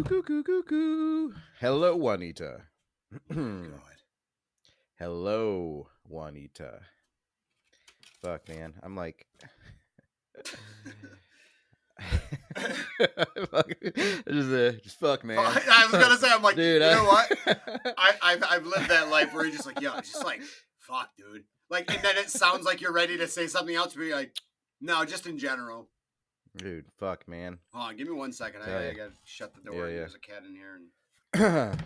Coo. Hello, Juanita. God. Hello, Juanita. Fuck, man. I'm like... just fuck, man. I was gonna say, I'm like, dude, you know what? I've lived that life where you're just like, yo, it's just like, fuck, dude. Like, and then it sounds like you're ready to say something else, but you're like, no, just in general. Dude, fuck, man. Hold on, give me 1 second. I gotta shut the door. Yeah. There's a cat in here. And...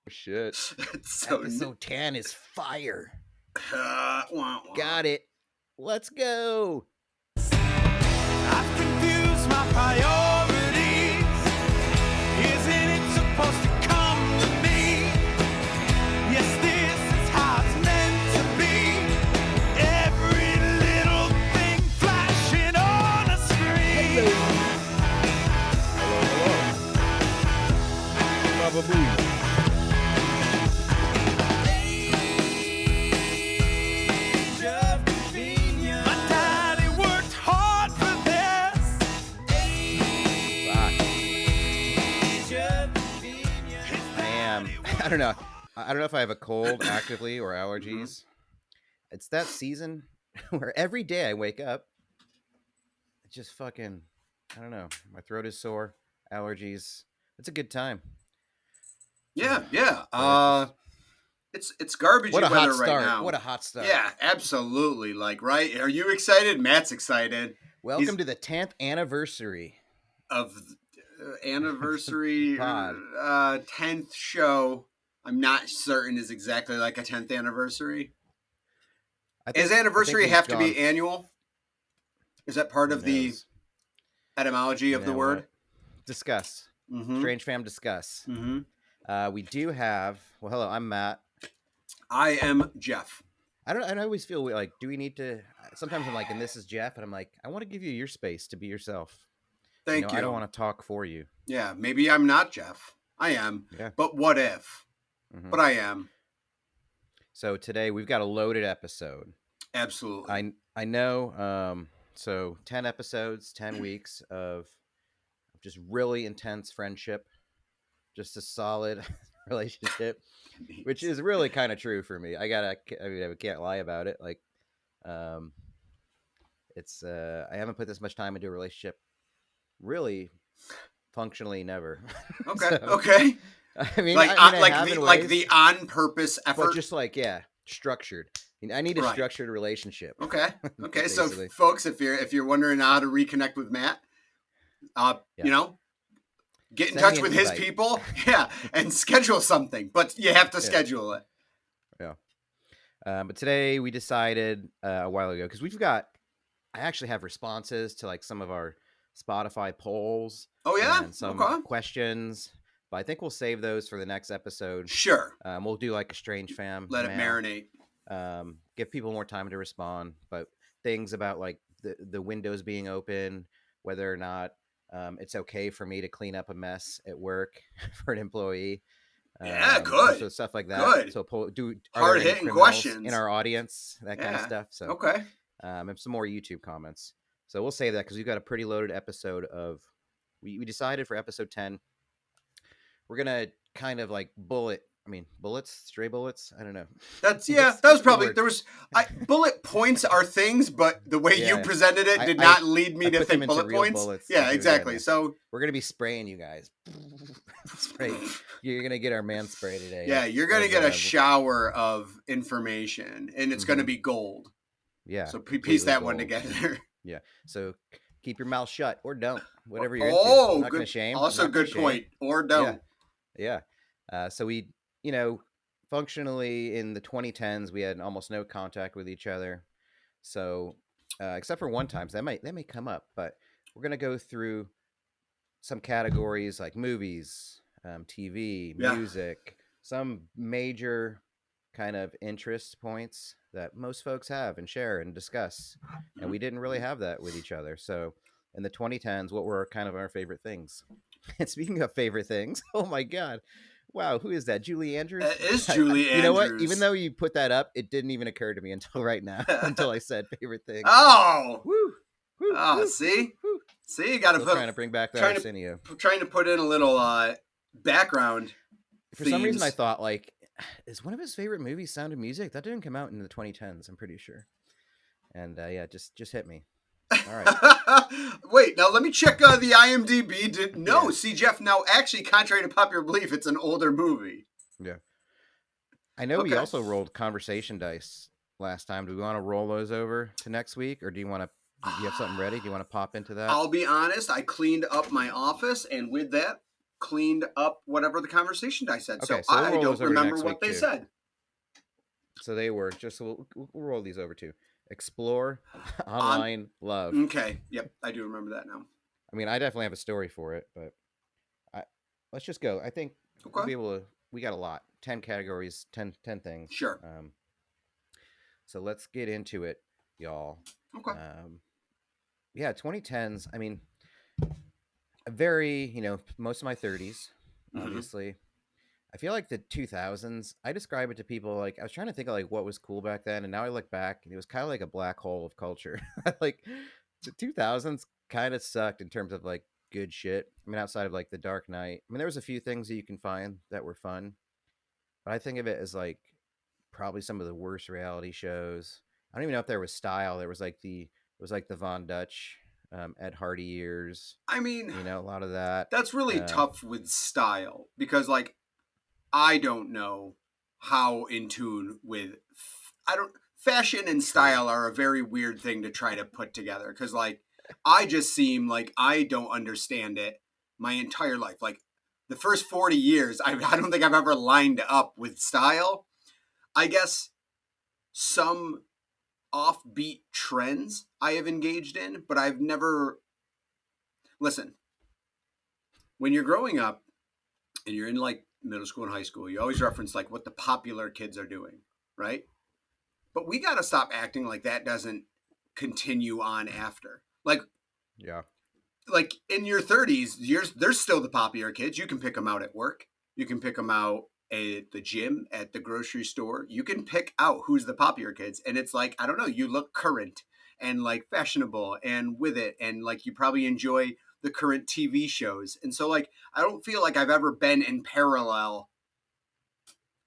Shit. so Episode 10 is fire. Wah, wah. Got it. Let's go. I've confused my priorities. Isn't it supposed to come to me? Yes, this is how it's meant to be. Every little thing flashing on a screen. Hello. Baba Booey. I don't know. I don't know if I have a cold actively or allergies. It's that season where every day I wake up, it's just fucking, I don't know. My throat is sore, allergies. It's a good time. Yeah. It's garbage weather right now. What a hot start. Yeah, absolutely. Like, right? Are you excited? Matt's excited. Welcome to the 10th anniversary of anniversary pod. 10th show. I'm not certain is exactly like a 10th anniversary. Does anniversary have to be annual? Is that part of the etymology of the word? What? Discuss. Strange fam discuss. We do have, well, hello, I'm Matt. I am Jeff. I always feel like, do we need to, sometimes I'm like, and this is Jeff, and I'm like, I want to give you your space to be yourself. Thank you. I don't want to talk for you. Yeah, maybe I'm not Jeff. I am. Yeah. But what if? But I am. So today we've got a loaded episode. Absolutely. I know. So 10 episodes, 10 weeks of just really intense friendship, just a solid relationship, which is really kind of true for me. I can't lie about it. Like, it's I haven't put this much time into a relationship, really, functionally never. Okay. So, okay. I mean, like the on purpose effort, but just like structured. I need a structured relationship. Okay. So, folks, if you're wondering how to reconnect with Matt, get in touch with his people, and schedule something. But you have to schedule it. Yeah. But today we decided a while ago because I actually have responses to like some of our Spotify polls. Oh yeah, and some questions. But I think we'll save those for the next episode. Sure. We'll do like a strange fam. Let it marinate. Give people more time to respond. But things about like the windows being open, whether or not it's okay for me to clean up a mess at work for an employee. Good. So stuff like that. Good. So hard hitting questions in our audience, that kind of stuff. So okay. And some more YouTube comments. So we'll save that because we've got a pretty loaded episode of. We decided for episode 10. We're gonna kind of like stray bullets. I don't know. That was probably bullet points are things, but the way you presented it did not lead me to think bullet points. Bullets. Yeah, exactly. So we're gonna be spraying you guys. You're gonna get our man spray today. Yeah, you're gonna get a shower of information, and it's gonna be gold. Yeah. So piece that one together. Yeah. So keep your mouth shut or don't. Whatever you're into. I'm not gonna shame. Also, good point. Or don't. Yeah. So we, functionally in the 2010s, we had almost no contact with each other. So, except for one time, so that may come up, but we're going to go through some categories like movies, TV, music, some major kind of interest points that most folks have and share and discuss. And we didn't really have that with each other. So in the 2010s, what were kind of our favorite things? And speaking of favorite things, oh my God. Wow, who is that? Julie Andrews? That is Julie Andrews. You know what? Even though you put that up, it didn't even occur to me until right now, until I said favorite things. Oh! Woo! See, you got to put trying to bring back the Arsenio. Trying to put in a little background. For some reason, I thought like, is one of his favorite movies Sound of Music? That didn't come out in the 2010s. I'm pretty sure. And just hit me. All right. Wait, now let me check the IMDb. See, Jeff, now actually, contrary to popular belief, it's an older movie. Yeah. I know we also rolled conversation dice last time. Do we want to roll those over to next week, or do you have something ready? Do you want to pop into that? I'll be honest. I cleaned up my office, and with that, cleaned up whatever the conversation dice said. Okay, so I don't remember what they said. So they were we'll roll these over too. Explore, online, love. Okay. Yep. I do remember that now. I mean, I definitely have a story for it, but let's just go. I think we'll be able to, we got a lot, 10 categories, 10 things. Sure. So let's get into it, y'all. Okay. 2010s. I mean, a very, most of my 30s, obviously. Mm-hmm. I feel like the 2000s, I describe it to people like, I was trying to think of like what was cool back then. And now I look back and it was kind of like a black hole of culture. Like the 2000s kind of sucked in terms of like good shit. I mean, outside of like The Dark Knight, I mean, there was a few things that you can find that were fun, but I think of it as like probably some of the worst reality shows. I don't even know if there was style. There was like the Von Dutch, Ed Hardy years. I mean, a lot of that. That's really tough with style because like, I don't know how in tune with fashion and style are a very weird thing to try to put together. Cause like, I just seem like I don't understand it my entire life. Like the first 40 years, I don't think I've ever lined up with style. I guess some offbeat trends I have engaged in, but I've never, listen, when you're growing up and you're in like middle school and high school, you always reference like what the popular kids are doing, right? But we got to stop acting like that doesn't continue on after. Like, yeah, like in your 30s, there's still the popular kids. You can pick them out at work. You can pick them out at the gym, at the grocery store. You can pick out who's the popular kids. And it's like, I don't know, you look current and like fashionable and with it. And like, you probably enjoy the current TV shows. And so like, I don't feel like I've ever been in parallel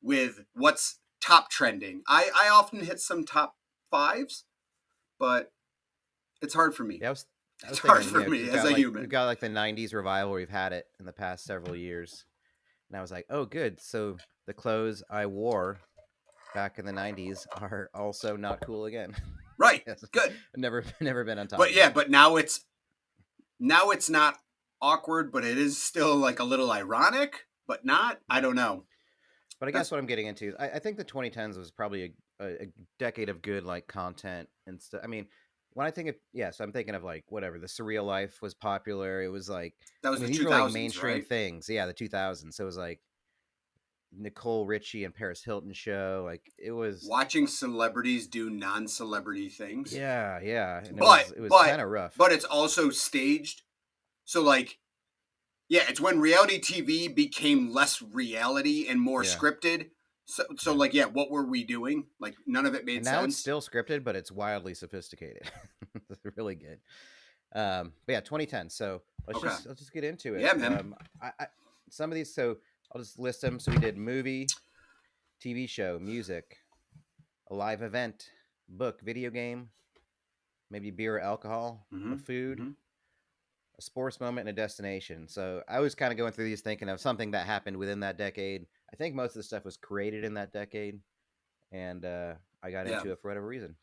with what's top trending. I often hit some top fives, but it's hard for me. Yeah, it's hard for me as a human. We've got like the 90s revival. We've had it in the past several years. And I was like, oh, good. So the clothes I wore back in the 90s are also not cool again. Right. Good. Never been on top. But yeah, but now it's not awkward, but it is still like a little ironic, but not. I don't know. But I guess what I'm getting into, I think the 2010s was probably a decade of good like content and stuff. I mean, when I think of, so I'm thinking of like whatever, The Surreal Life was popular. It was like, that was the 2000s, these were like mainstream right? things. Yeah, the 2000s. So it was like Nicole Richie and Paris Hilton show. Like it was watching celebrities do non-celebrity things. Yeah. And it was kind of rough. But it's also staged. So like, yeah, it's when reality TV became less reality and more scripted. So like, yeah, what were we doing? Like none of it made sense. Now it's still scripted, but it's wildly sophisticated. It's really good. But yeah, 2010. So let's just get into it. Yeah, man. Some of these, so I'll just list them. So we did movie, TV show, music, a live event, book, video game, maybe beer or alcohol, food, a sports moment, and a destination. So I was kind of going through these thinking of something that happened within that decade. I think most of the stuff was created in that decade, and I got into it for whatever reason.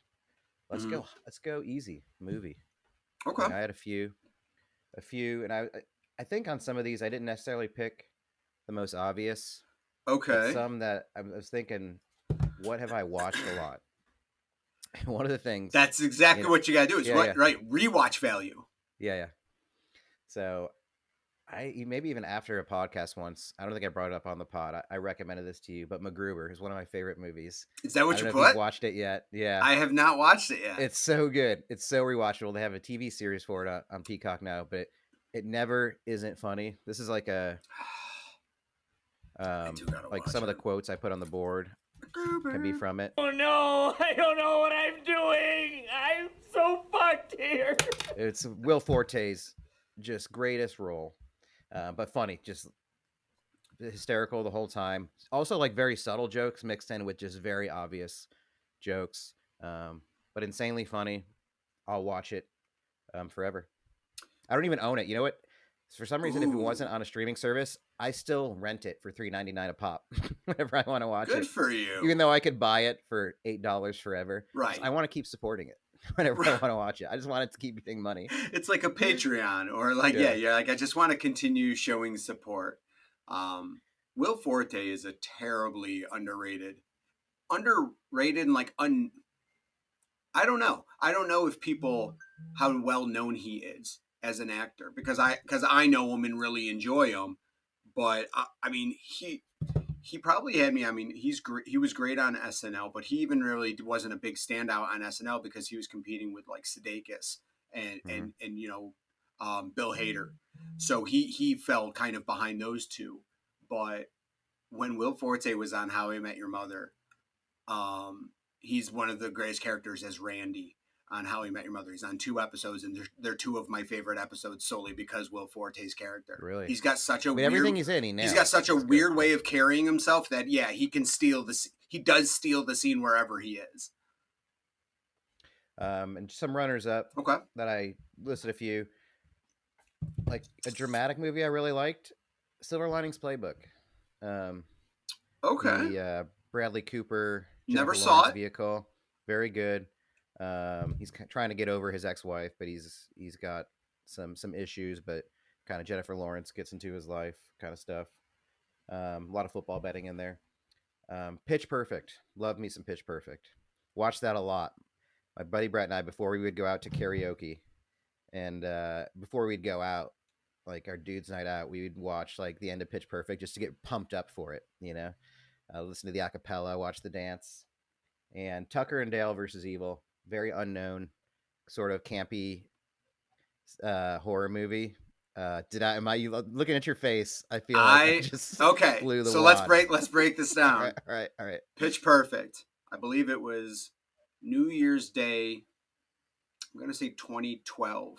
Let's go. Let's go easy. Movie. Okay. I had a few, and I think on some of these I didn't necessarily pick the most obvious. Okay. Some that I was thinking, what have I watched a lot? One of the things. That's exactly what you got to do. Is right? Rewatch value. Yeah. So, maybe even after a podcast once, I don't think I brought it up on the pod. I recommended this to you, but MacGruber is one of my favorite movies. Is that what you put? If you've watched it yet? Yeah, I have not watched it yet. It's so good. It's so rewatchable. They have a TV series for it on Peacock now, but it never isn't funny. This is like a like some of the quotes I put on the board can be from it. Oh no, I don't know what I'm doing. I'm so fucked here. It's Will Forte's just greatest role, but funny, just hysterical the whole time. Also, like very subtle jokes mixed in with just very obvious jokes, but insanely funny. I'll watch it forever. I don't even own it. You know what? For some reason, if it wasn't on a streaming service, I still rent it for $3.99 a pop whenever I want to watch it. Good for you. Even though I could buy it for $8 forever. Right. I want to keep supporting it whenever I want to watch it. I just want it to keep getting money. It's like a Patreon, or like you're like, I just want to continue showing support. Will Forte is a terribly underrated and like I don't know if people how well known he is as an actor, because I know him and really enjoy him, but I mean he probably had me. I mean, he was great on SNL, but he even really wasn't a big standout on SNL because he was competing with like Sudeikis and Bill Hader, so he fell kind of behind those two. But when Will Forte was on How I Met Your Mother, he's one of the greatest characters as Randy on How I Met Your Mother. He's on 2 episodes, and they're 2 of my favorite episodes solely because Will Forte's character. Really, he's got such a weird, everything he's in. He's got such a weird way of carrying himself that he can he does steal the scene wherever he is. And some runners up. Okay, that I listed a few. Like a dramatic movie I really liked, Silver Linings Playbook. Okay. The Bradley Cooper. Never saw it. Vehicle. Very good. He's trying to get over his ex-wife, but he's got some issues. But kind of Jennifer Lawrence gets into his life, kind of stuff. A lot of football betting in there. Pitch Perfect. Love me some Pitch Perfect. Watch that a lot. My buddy Brett and I, before we would go out to karaoke, and before we'd go out, like our dudes' night out, we would watch like the end of Pitch Perfect just to get pumped up for it. Listen to the acapella, watch the dance. And Tucker and Dale versus Evil, very unknown, sort of campy horror movie. Am I looking at your face? I feel like I just blew the wad. let's break this down. All right. Pitch Perfect. I believe it was New Year's Day. I'm going to say 2012.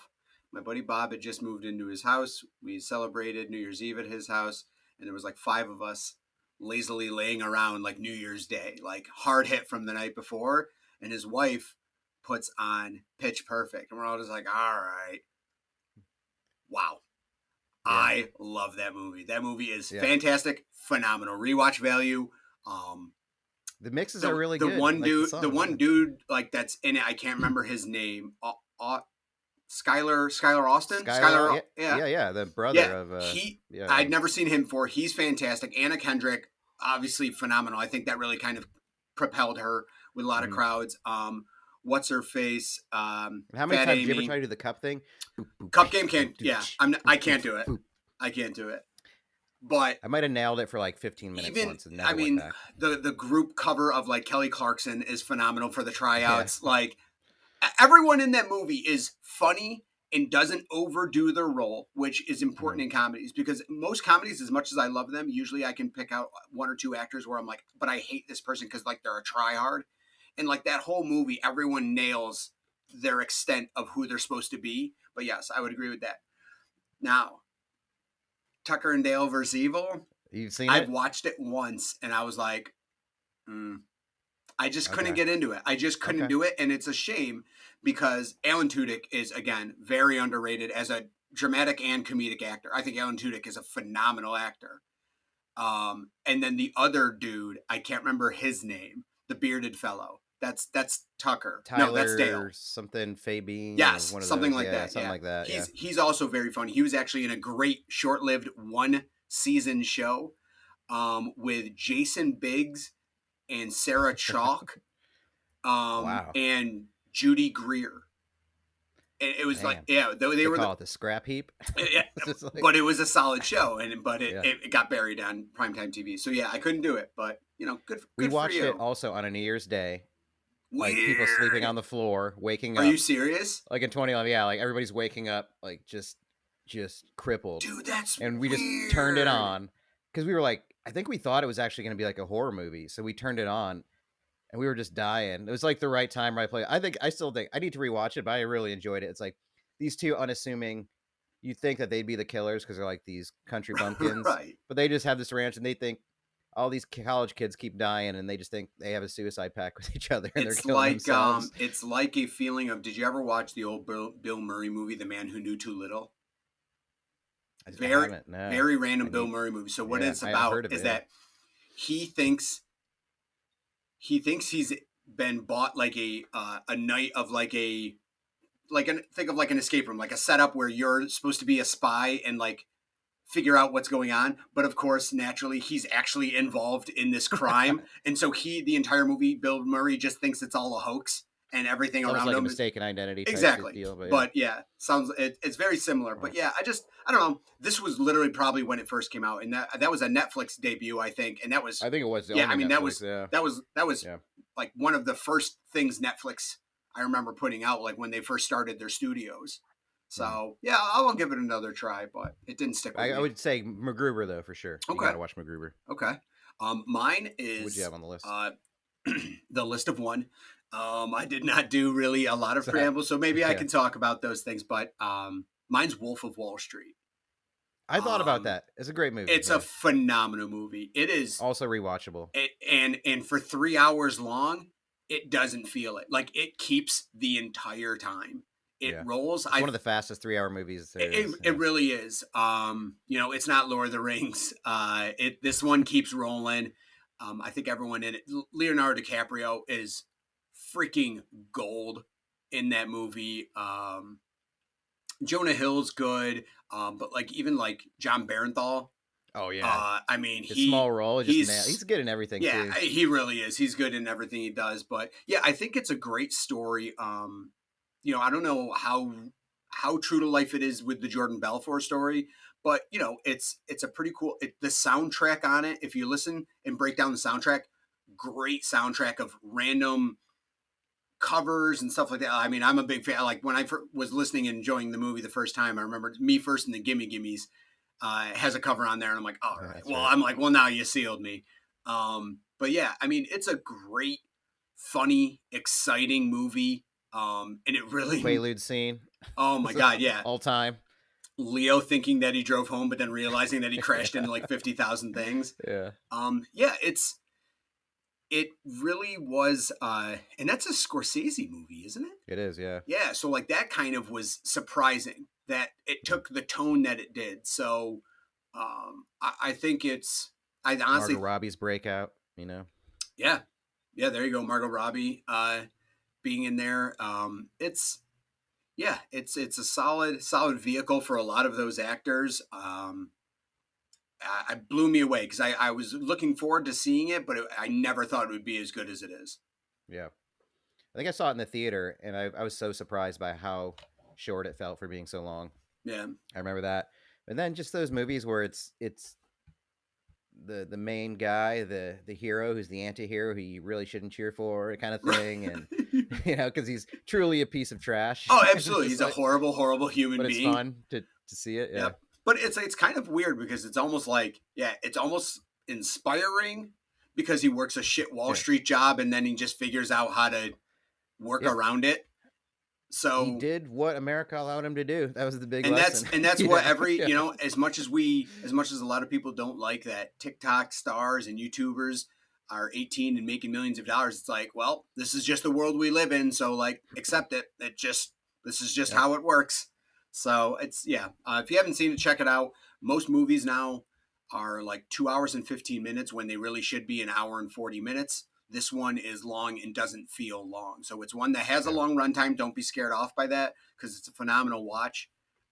My buddy Bob had just moved into his house. We celebrated New Year's Eve at his house, and there was like 5 of us lazily laying around like New Year's Day, like hard hit from the night before. And his wife puts on Pitch Perfect, and we're all just like, all right. Wow. Yeah. I love that movie. That movie is fantastic, phenomenal rewatch value. The mixes are really good. The one dude like that's in it, I can't remember his name. Skylar Austin. Yeah, the brother of. I'd never seen him before. He's fantastic. Anna Kendrick, obviously phenomenal. I think that really kind of propelled her with a lot of crowds. What's her face? How many times did you ever try to do the cup thing? Cup game can't. Yeah, I can't do it. I can't do it. But I might have nailed it for like 15 minutes once. And never went back. the group cover of like Kelly Clarkson is phenomenal for the tryouts. Yeah. Like everyone in that movie is funny and doesn't overdo their role, which is important in comedies, because most comedies, as much as I love them, usually I can pick out 1 or 2 actors where I'm like, but I hate this person because like they're a tryhard. And like that whole movie, everyone nails their extent of who they're supposed to be. But yes, I would agree with that. Now, Tucker and Dale versus Evil. You've seen I've watched it once, and I was like, I just couldn't get into it. I just couldn't do it, and it's a shame because Alan Tudyk is, again, very underrated as a dramatic and comedic actor. I think Alan Tudyk is a phenomenal actor. And then the other dude, I can't remember his name, the bearded fellow. That's Tucker. Tyler, no, that's Dale. Something Fabian. Yes, something like that. Something like that. He's also very funny. He was actually in a great short-lived 1-season show with Jason Biggs and Sarah Chalk and Judy Greer. And it was like, they were call it the scrap heap. But it was a solid show, but it got buried on primetime TV. So yeah, I couldn't do it, but good. We watched it also on a New Year's Day. Like people sleeping on the floor, waking up. Are you serious? Like in 2011, yeah, like everybody's waking up, like just crippled. Dude, that's and we just turned it on because we were like, I think we thought it was actually going to be like a horror movie, so we turned it on, and we were just dying. It was like the right time, right place. I still think I need to rewatch it, but I really enjoyed it. It's like these two unassuming. You think that they'd be the killers because they're like these country bumpkins, Right. but they just have this ranch, and they think all these college kids keep dying, and they just think they have a suicide pact with each other, and they're killing themselves. It's like a feeling of. Did you ever watch the old Bill Murray movie, The Man Who Knew Too Little? Very random Bill Murray movie. So what it's about is that he thinks he's been bought like a night of think of like an escape room, like a setup where you're supposed to be a spy and like figure out what's going on. But of course, naturally, he's actually involved in this crime. And so the entire movie, Bill Murray just thinks it's all a hoax and everything around like him. A mistaken identity. Exactly. Deal, but it's very similar. Right. But yeah, I don't know. This was literally probably when it first came out. And that was a Netflix debut, I think. And I think it was. That was like one of the first things Netflix I remember putting out, like when they first started their studios. So yeah, I'll give it another try, but it didn't stick with me. I would say MacGruber though, for sure. Okay. You gotta watch MacGruber. Okay. Mine is. What'd you have on the list? The list of one. I did not do really a lot of preambles, so maybe I can talk about those things. But mine's Wolf of Wall Street. I thought about that. It's a great movie. It's a phenomenal movie. It is also rewatchable. And for 3 hours long, it doesn't feel it. Like it keeps the entire time. It rolls. It's one of the fastest 3-hour movies there is. It really is. It's not Lord of the Rings. This one keeps rolling. I think everyone in it, Leonardo DiCaprio is freaking gold in that movie. Jonah Hill's good. But like even like John Barenthal. Oh yeah. I mean, his small role. He's good in everything. Yeah, too. He really is. He's good in everything he does. But yeah, I think it's a great story. I don't know how true to life it is with the Jordan Belfort story, but it's a pretty cool. The soundtrack on it, if you listen and break down the soundtrack, great soundtrack of random covers and stuff like that. I mean, I'm a big fan. Like when I was listening and enjoying the movie the first time, I remember Me First and the Gimme Gimmes has a cover on there, and I'm like, all right. Well, I'm like, well, now you sealed me. But yeah, I mean, it's a great, funny, exciting movie. And it really Quaalude scene. Oh my God. Yeah. All time. Leo thinking that he drove home, but then realizing that he crashed into like 50,000 things. Yeah. It really was, and that's a Scorsese movie, isn't it? It is, yeah. Yeah, so like that kind of was surprising that it took the tone that it did. So I think I honestly... Margot Robbie's breakout, Yeah, there you go, Margot Robbie being in there. It's a solid vehicle for a lot of those actors. It blew me away because I was looking forward to seeing it, but I never thought it would be as good as it is. Yeah. I think I saw it in the theater, and I was so surprised by how short it felt for being so long. Yeah. I remember that. And then just those movies where it's the main guy, the hero who's the anti-hero who you really shouldn't cheer for kind of thing. And, because he's truly a piece of trash. Oh, absolutely. He's a horrible, horrible human being. But it's fun to see it. Yeah. Yep. But it's kind of weird because it's almost like, it's almost inspiring because he works a shit Wall Street job and then he just figures out how to work around it. So he did what America allowed him to do. That was the big lesson. That's what every, as much as a lot of people don't like that TikTok stars and YouTubers are 18 and making millions of dollars. It's like, well, this is just the world we live in. So like, accept it. This is just how it works. So it's, if you haven't seen it, check it out. Most movies now are like 2 hours and 15 minutes when they really should be an hour and 40 minutes. This one is long and doesn't feel long. So it's one that has a long runtime. Don't be scared off by that because it's a phenomenal watch.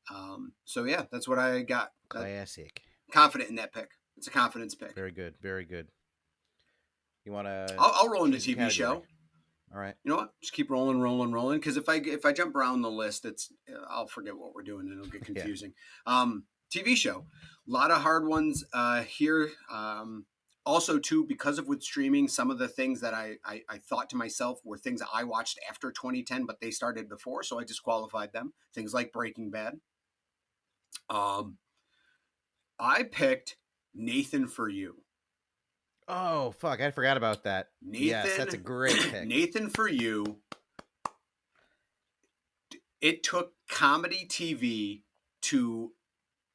That's what I got. Classic. Confident in that pick. It's a confidence pick. Very good. Very good. You want to? I'll roll into TV show. All right. You know what? Just keep rolling. Because if I jump around the list, I'll forget what we're doing and it'll get confusing. TV show, a lot of hard ones here. Also, too, because of with streaming, some of the things that I thought to myself were things I watched after 2010, but they started before, so I disqualified them. Things like Breaking Bad. I picked Nathan For You. Oh, fuck. I forgot about that. Nathan, yes, that's a great pick. Nathan For You. It took comedy TV to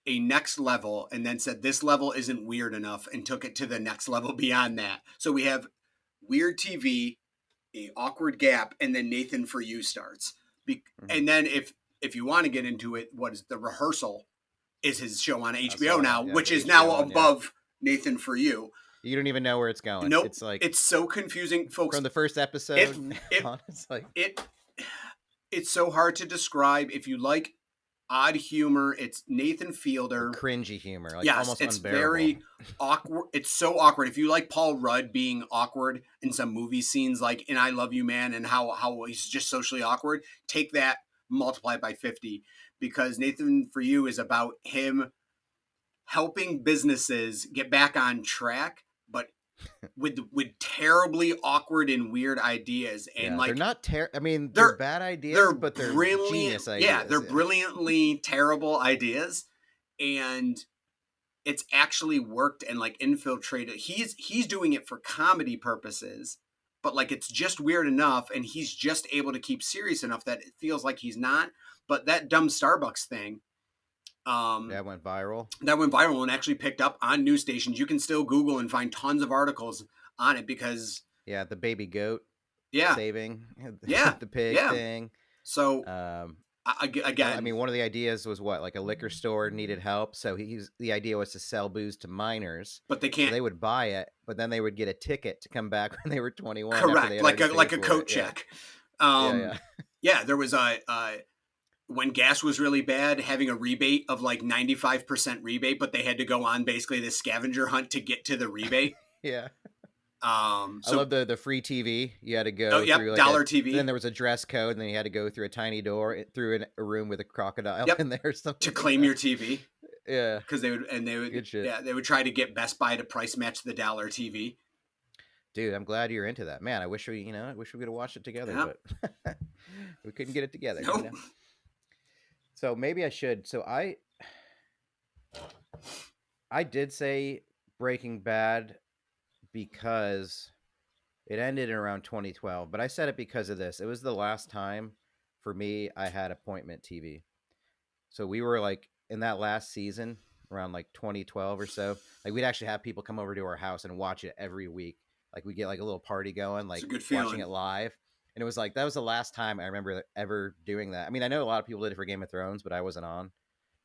a next level and then said this level isn't weird enough and took it to the next level beyond that. So we have weird TV, a awkward gap, and then Nathan For You starts. And then if you want to get into it, what is The Rehearsal is his show on HBO now, which is now above Nathan For You. You don't even know where it's going. Nope. It's like it's so confusing, folks. From the first episode, it's so hard to describe. If you like odd humor, it's Nathan Fielder. Cringy humor. Like yes, almost it's unbearable. Very awkward. It's so awkward. If you like Paul Rudd being awkward in some movie scenes, like in I Love You, Man, and how he's just socially awkward, take that, multiply it by 50, because Nathan For You is about him helping businesses get back on track, but with terribly awkward and weird ideas. And they're not they're bad ideas, but they're genius ideas. Yeah, they're brilliantly terrible ideas, and it's actually worked and like infiltrated. He's doing it for comedy purposes, but like it's just weird enough, and he's just able to keep serious enough that it feels like he's not. But that dumb Starbucks thing, that went viral. That went viral and actually picked up on news stations. You can still Google and find tons of articles on it because the baby goat saving the pig thing. So again, I mean, one of the ideas was like a liquor store needed help, so the idea was to sell booze to minors, but they can't. So they would buy it, but then they would get a ticket to come back when they were 21. Correct, like a coat check. There was when gas was really bad, having a rebate of like 95% rebate, but they had to go on basically the scavenger hunt to get to the rebate. I love the free TV. You had to go through dollar TV. Then there was a dress code, and then you had to go through a tiny door through a room with a crocodile in there or something to claim your TV. Yeah, because they would they would try to get Best Buy to price match the dollar TV. Dude, I'm glad you're into that, man. I wish we could have watched it together, but we couldn't get it together. Nope. You know? So maybe I should. So I did say Breaking Bad because it ended in around 2012, but I said it because of this. It was the last time for me I had appointment TV. So we were like in that last season around like 2012 or so, like we'd actually have people come over to our house and watch it every week. Like we get like a little party going, like watching it live. And it was like, that was the last time I remember ever doing that. I mean, I know a lot of people did it for Game of Thrones, but I wasn't on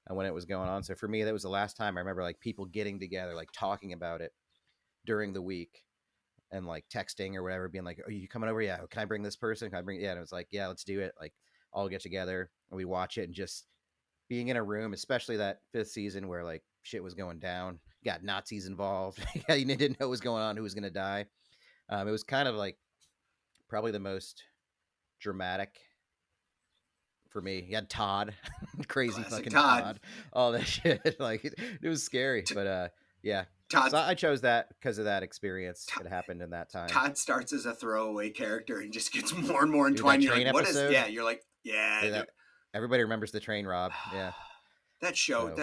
when it was going on. So for me, that was the last time I remember like people getting together, like talking about it during the week and like texting or whatever, being like, "Are you coming over? Yeah. Can I bring this person? Can I bring?" Yeah. And it was like, "Yeah, let's do it." Like all get together and we watch it, and just being in a room, especially that 5th season where like shit was going down, you got Nazis involved. You didn't know what was going on, who was going to die. It was kind of like probably the most dramatic for me. You had Todd, crazy classic fucking Todd, all that shit. Like it was scary, but Todd. So I chose that because of that experience that happened in that time. Todd starts as a throwaway character and just gets more and more entwined. You're like, what is? Yeah, you're like, everybody remembers the train rob. Yeah, that show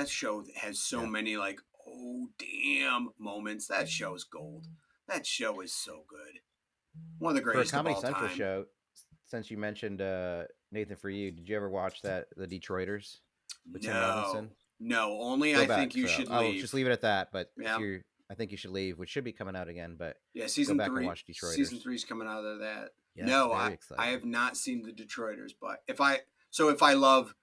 has so many like, oh damn moments. That show's gold. That show is so good. One of the greatest for a Comedy of all Central time. show. Since you mentioned Nathan For You, did you ever watch the Detroiters with Tim Robinson? No, only I think you should leave. I'll just leave it at that. But I think you should leave, which should be coming out again. But season go back 3. And watch Detroiters. Season 3 is coming out of that. Yes, no, I have not seen the Detroiters. But if I love,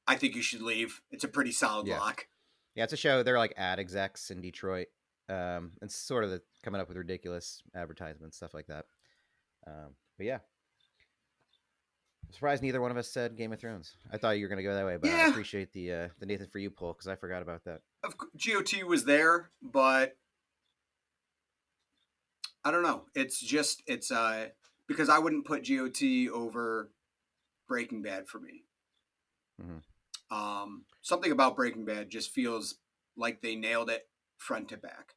I think you should leave. It's a pretty solid lock. Yeah, it's a show. They're like ad execs in Detroit. It's sort of coming up with ridiculous advertisements, stuff like that. But yeah. I'm surprised neither one of us said Game of Thrones. I thought you were going to go that way, but I appreciate the Nathan For You poll because I forgot about that. GOT was there, but I don't know. It's because I wouldn't put GOT over Breaking Bad for me. Mm-hmm. Something about Breaking Bad just feels like they nailed it front to back.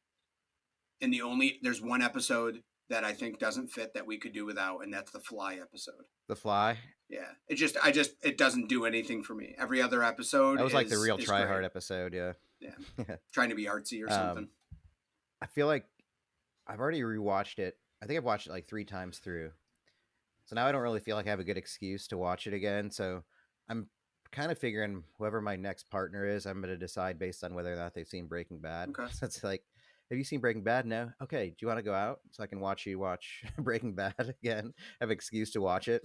And there's one episode that I think doesn't fit that we could do without, and that's the Fly episode. The Fly? Yeah. It doesn't do anything for me. Every other episode that was like the real try hard episode, yeah. Yeah. Trying to be artsy or something. I feel like I've already rewatched it. I think I've watched it like 3 times through. So now I don't really feel like I have a good excuse to watch it again. So I'm kind of figuring whoever my next partner is, I'm going to decide based on whether or not they've seen Breaking Bad. Okay. So it's like, have you seen Breaking Bad? No. Okay. Do you want to go out so I can watch you watch Breaking Bad again? Have an excuse to watch it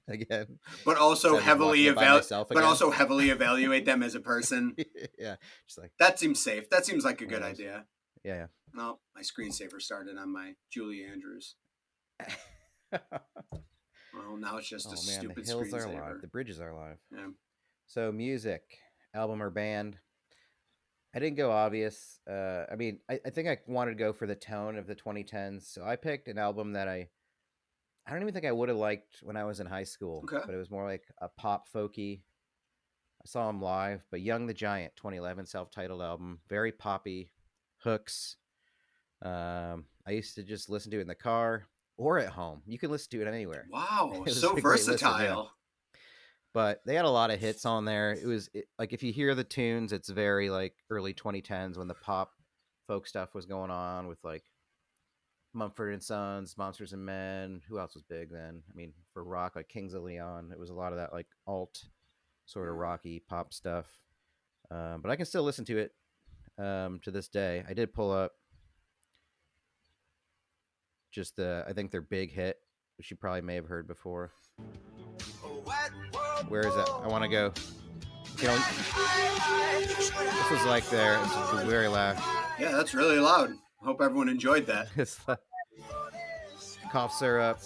again, but also heavily evaluate them as a person. Yeah, just like that seems safe. That seems like a good idea. Yeah. No, my screensaver started on my Julie Andrews. Well, now it's just stupid the hills screensaver. Are alive. The bridges are alive. Yeah. So music, album or band. I didn't go obvious. I mean, I think I wanted to go for the tone of the 2010s. So I picked an album that I don't even think I would have liked when I was in high school. Okay. But it was more like a pop folky. I saw him live, but Young the Giant, 2011 self-titled album, very poppy, hooks. I used to just listen to it in the car or at home. You can listen to it anywhere. Wow, so versatile. Listen, yeah. But they had a lot of hits on there. Like if you hear the tunes, it's very like early 2010s when the pop folk stuff was going on with like Mumford and Sons, Monsters and Men. Who else was big then? I mean, for rock, like Kings of Leon. It was a lot of that like alt sort of rocky pop stuff. But I can still listen to it to this day. I did pull up just I think their big hit, which you probably may have heard before. Where is it? I want to go. You know, this was like there. This was very loud. Yeah, that's really loud. Hope everyone enjoyed that. It's like cough syrup.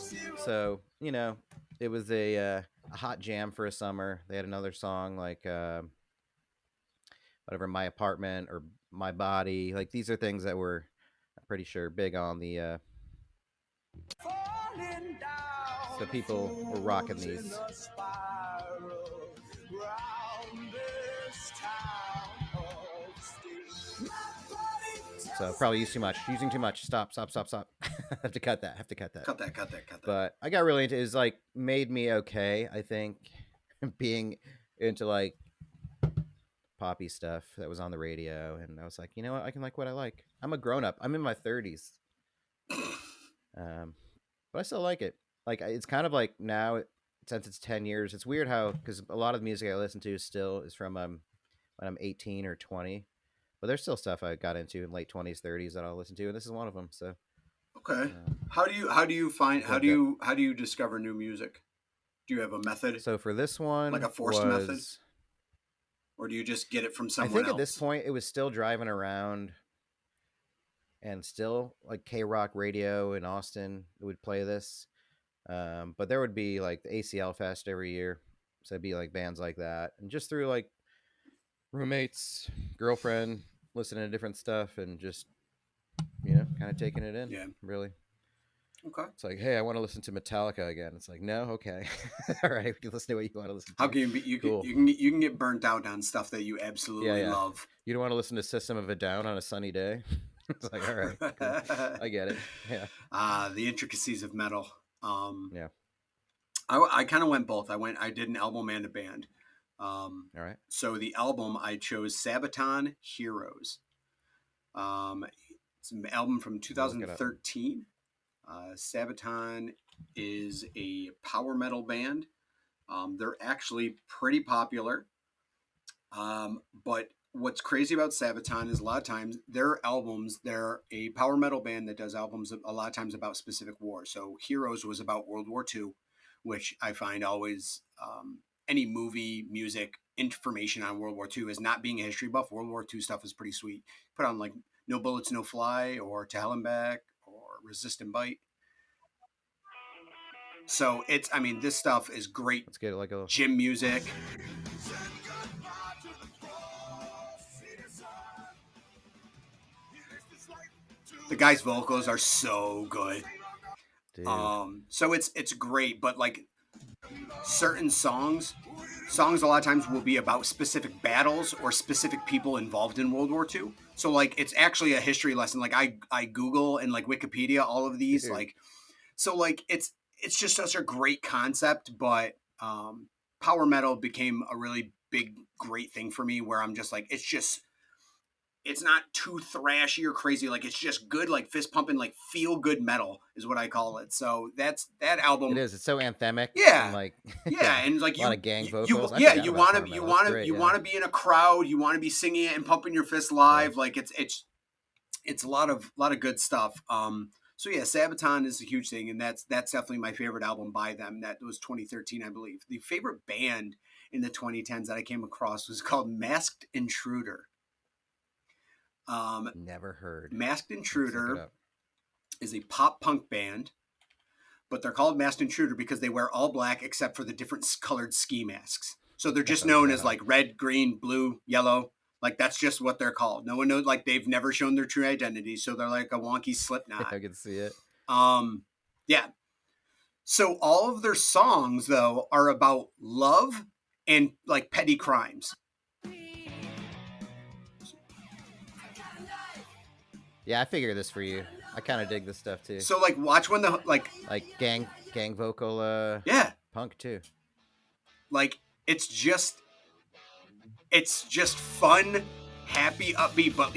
So, you know, it was a hot jam for a summer. They had another song like whatever, My Apartment or My Body. Like these are things that were, I'm pretty sure, big on the so people were rocking these. So probably using too much. Stop. Have to cut that. Cut that. But I got really into it. It was like made me okay, I think, being into like poppy stuff that was on the radio, and I was like, you know what, I can like what I like. I'm a grown up. I'm in my 30s. But I still like it. Like it's kind of like now, since it's 10 years, it's weird how, because a lot of the music I listen to still is from when I'm 18 or 20, but there's still stuff I got into in late 20s, 30s that I'll listen to, and this is one of them. So okay, how do you discover new music? Do you have a method? So for this one, like a forced method, or do you just get it from someone else? I think at this point it was still driving around. And still, like K-Rock radio in Austin would play this. But there would be like the ACL Fest every year. So it'd be like bands like that. And just through like roommates, girlfriend, listening to different stuff and just, you know, kind of taking it in. Yeah. Really. Okay. It's like, hey, I want to listen to Metallica again. It's like, no, okay. All right, we can listen to what you want to listen to. How can you can get burnt out on stuff that you absolutely love. You don't want to listen to System of a Down on a sunny day? It's like, all right, cool. I get it. Yeah. The intricacies of metal. Yeah. I kind of went both. I did an album and a band. All right. So the album I chose Sabaton Heroes. It's an album from 2013. Sabaton is a power metal band. They're actually pretty popular. But what's crazy about Sabaton is a lot of times their albums, they're a power metal band that does albums a lot of times about specific wars. So Heroes was about World War II, which I find always any movie, music, information on World War II, as not being a history buff, World War II stuff is pretty sweet. Put on like No Bullets, No Fly or To Hell and Back or Resist and Bite. So this stuff is great. Let's get it like a gym music. The guy's vocals are so good. Dude. So it's great, but like certain songs a lot of times will be about specific battles or specific people involved in World War II. So like it's actually a history lesson. Like I Google and like Wikipedia all of these. Like so like it's just such a great concept, but power metal became a really big great thing for me where I'm just like it's it's not too thrashy or crazy. Like it's just good, like fist pumping, like feel good metal is what I call it. So that's that album. It is. It's so anthemic. Yeah. And like yeah, and like a lot of gang vocals. you want to be in a crowd. You want to be singing it and pumping your fist live. Yeah. Like it's a lot of good stuff. So yeah, Sabaton is a huge thing, and that's definitely my favorite album by them. That was 2013, I believe. The favorite band in the 2010s that I came across was called Masked Intruder. Never heard. Masked Intruder is a pop punk band, but they're called Masked Intruder because they wear all black except for the different colored ski masks. So they're just known as like red, green, blue, yellow. Like that's just what they're called. No one knows. Like they've never shown their true identity, so they're like a wonky Slipknot. I can see it. Yeah. So all of their songs though are about love and like petty crimes. Yeah, I figured this for you. I kind of dig this stuff too. So like, watch when the like gang vocal. Punk too. Like it's just fun, happy, upbeat. But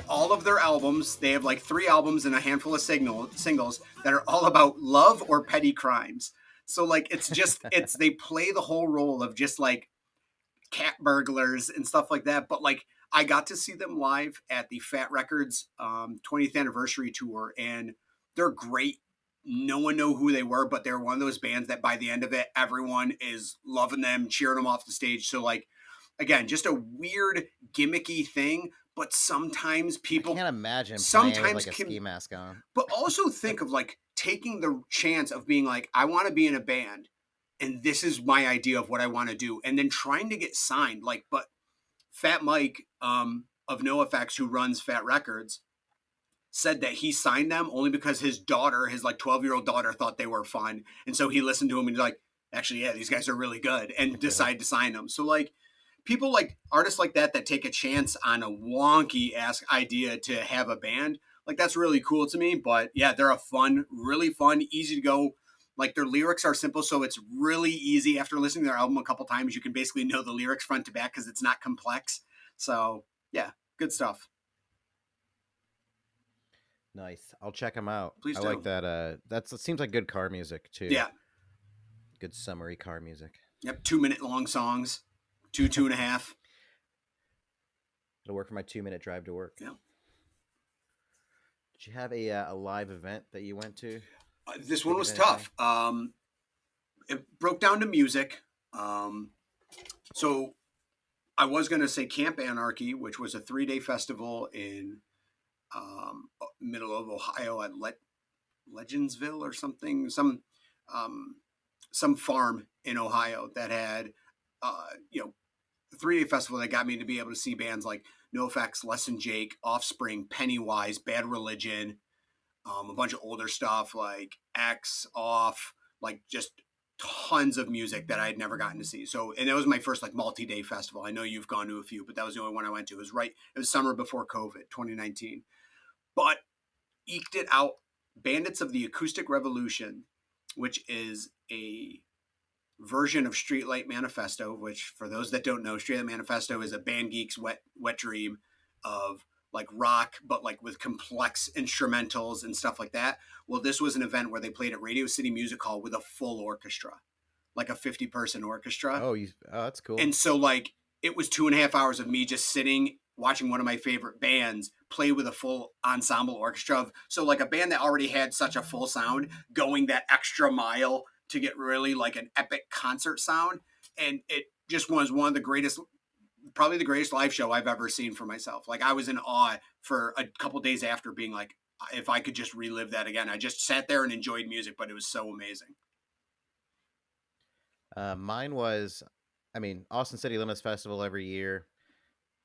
all of their albums, they have like 3 albums and a handful of singles that are all about love or petty crimes. So like it's just they play the whole role of just like cat burglars and stuff like that. But like I got to see them live at the Fat Records 20th anniversary tour, and they're great. No one knew who they were, but they're one of those bands that by the end of it, everyone is loving them, cheering them off the stage. So like, again, just a weird gimmicky thing, but sometimes people I can't imagine sometimes playing with like a ski mask on. But also think of like taking the chance of being like, I want to be in a band and this is my idea of what I want to do, and then trying to get signed. Like, but Fat Mike of NoFX, who runs Fat Records, said that he signed them only because his daughter, his like 12-year-old daughter, thought they were fun. And so he listened to him and he's like, actually, yeah, these guys are really good, and decided to sign them. So like people like artists like that take a chance on a wonky ass idea to have a band. Like that's really cool to me. But yeah, they're really fun, easy to go. Like their lyrics are simple. So it's really easy after listening to their album a couple times. You can basically know the lyrics front to back because it's not complex. So yeah, good stuff. Nice. I'll check them out. Please do. I like that. It seems like good car music too. Yeah. Good summery car music. Yep. 2-minute long songs. 2.5. It'll work for my 2-minute drive to work. Yeah. Did you have a live event that you went to? This one was tough. It broke down to music. So I was going to say Camp Anarchy, which was a 3-day festival in middle of Ohio at Legendsville or something, some farm in Ohio that had, a 3-day festival that got me to be able to see bands like NoFX, Less Than Jake, Offspring, Pennywise, Bad Religion, a bunch of older stuff like X, Off, like just tons of music that I had never gotten to see. So, and that was my first like multi-day festival. I know you've gone to a few, but that was the only one I went to. It was summer before COVID, 2019. But eked it out. Bandits of the Acoustic Revolution, which is a version of Streetlight Manifesto, which for those that don't know, Streetlight Manifesto is a band geek's wet dream of like rock, but like with complex instrumentals and stuff like that. Well, this was an event where they played at Radio City Music Hall with a full orchestra, like a 50-person orchestra. Oh, that's cool. And so like it was 2.5 hours of me just sitting, watching one of my favorite bands play with a full ensemble orchestra. So like a band that already had such a full sound going that extra mile to get really like an epic concert sound. And it just was one of the greatest, probably the greatest live show I've ever seen for myself. Like I was in awe for a couple days after, being like, if I could just relive that again. I just sat there and enjoyed music, but it was so amazing. Mine was, Austin City Limits Festival every year.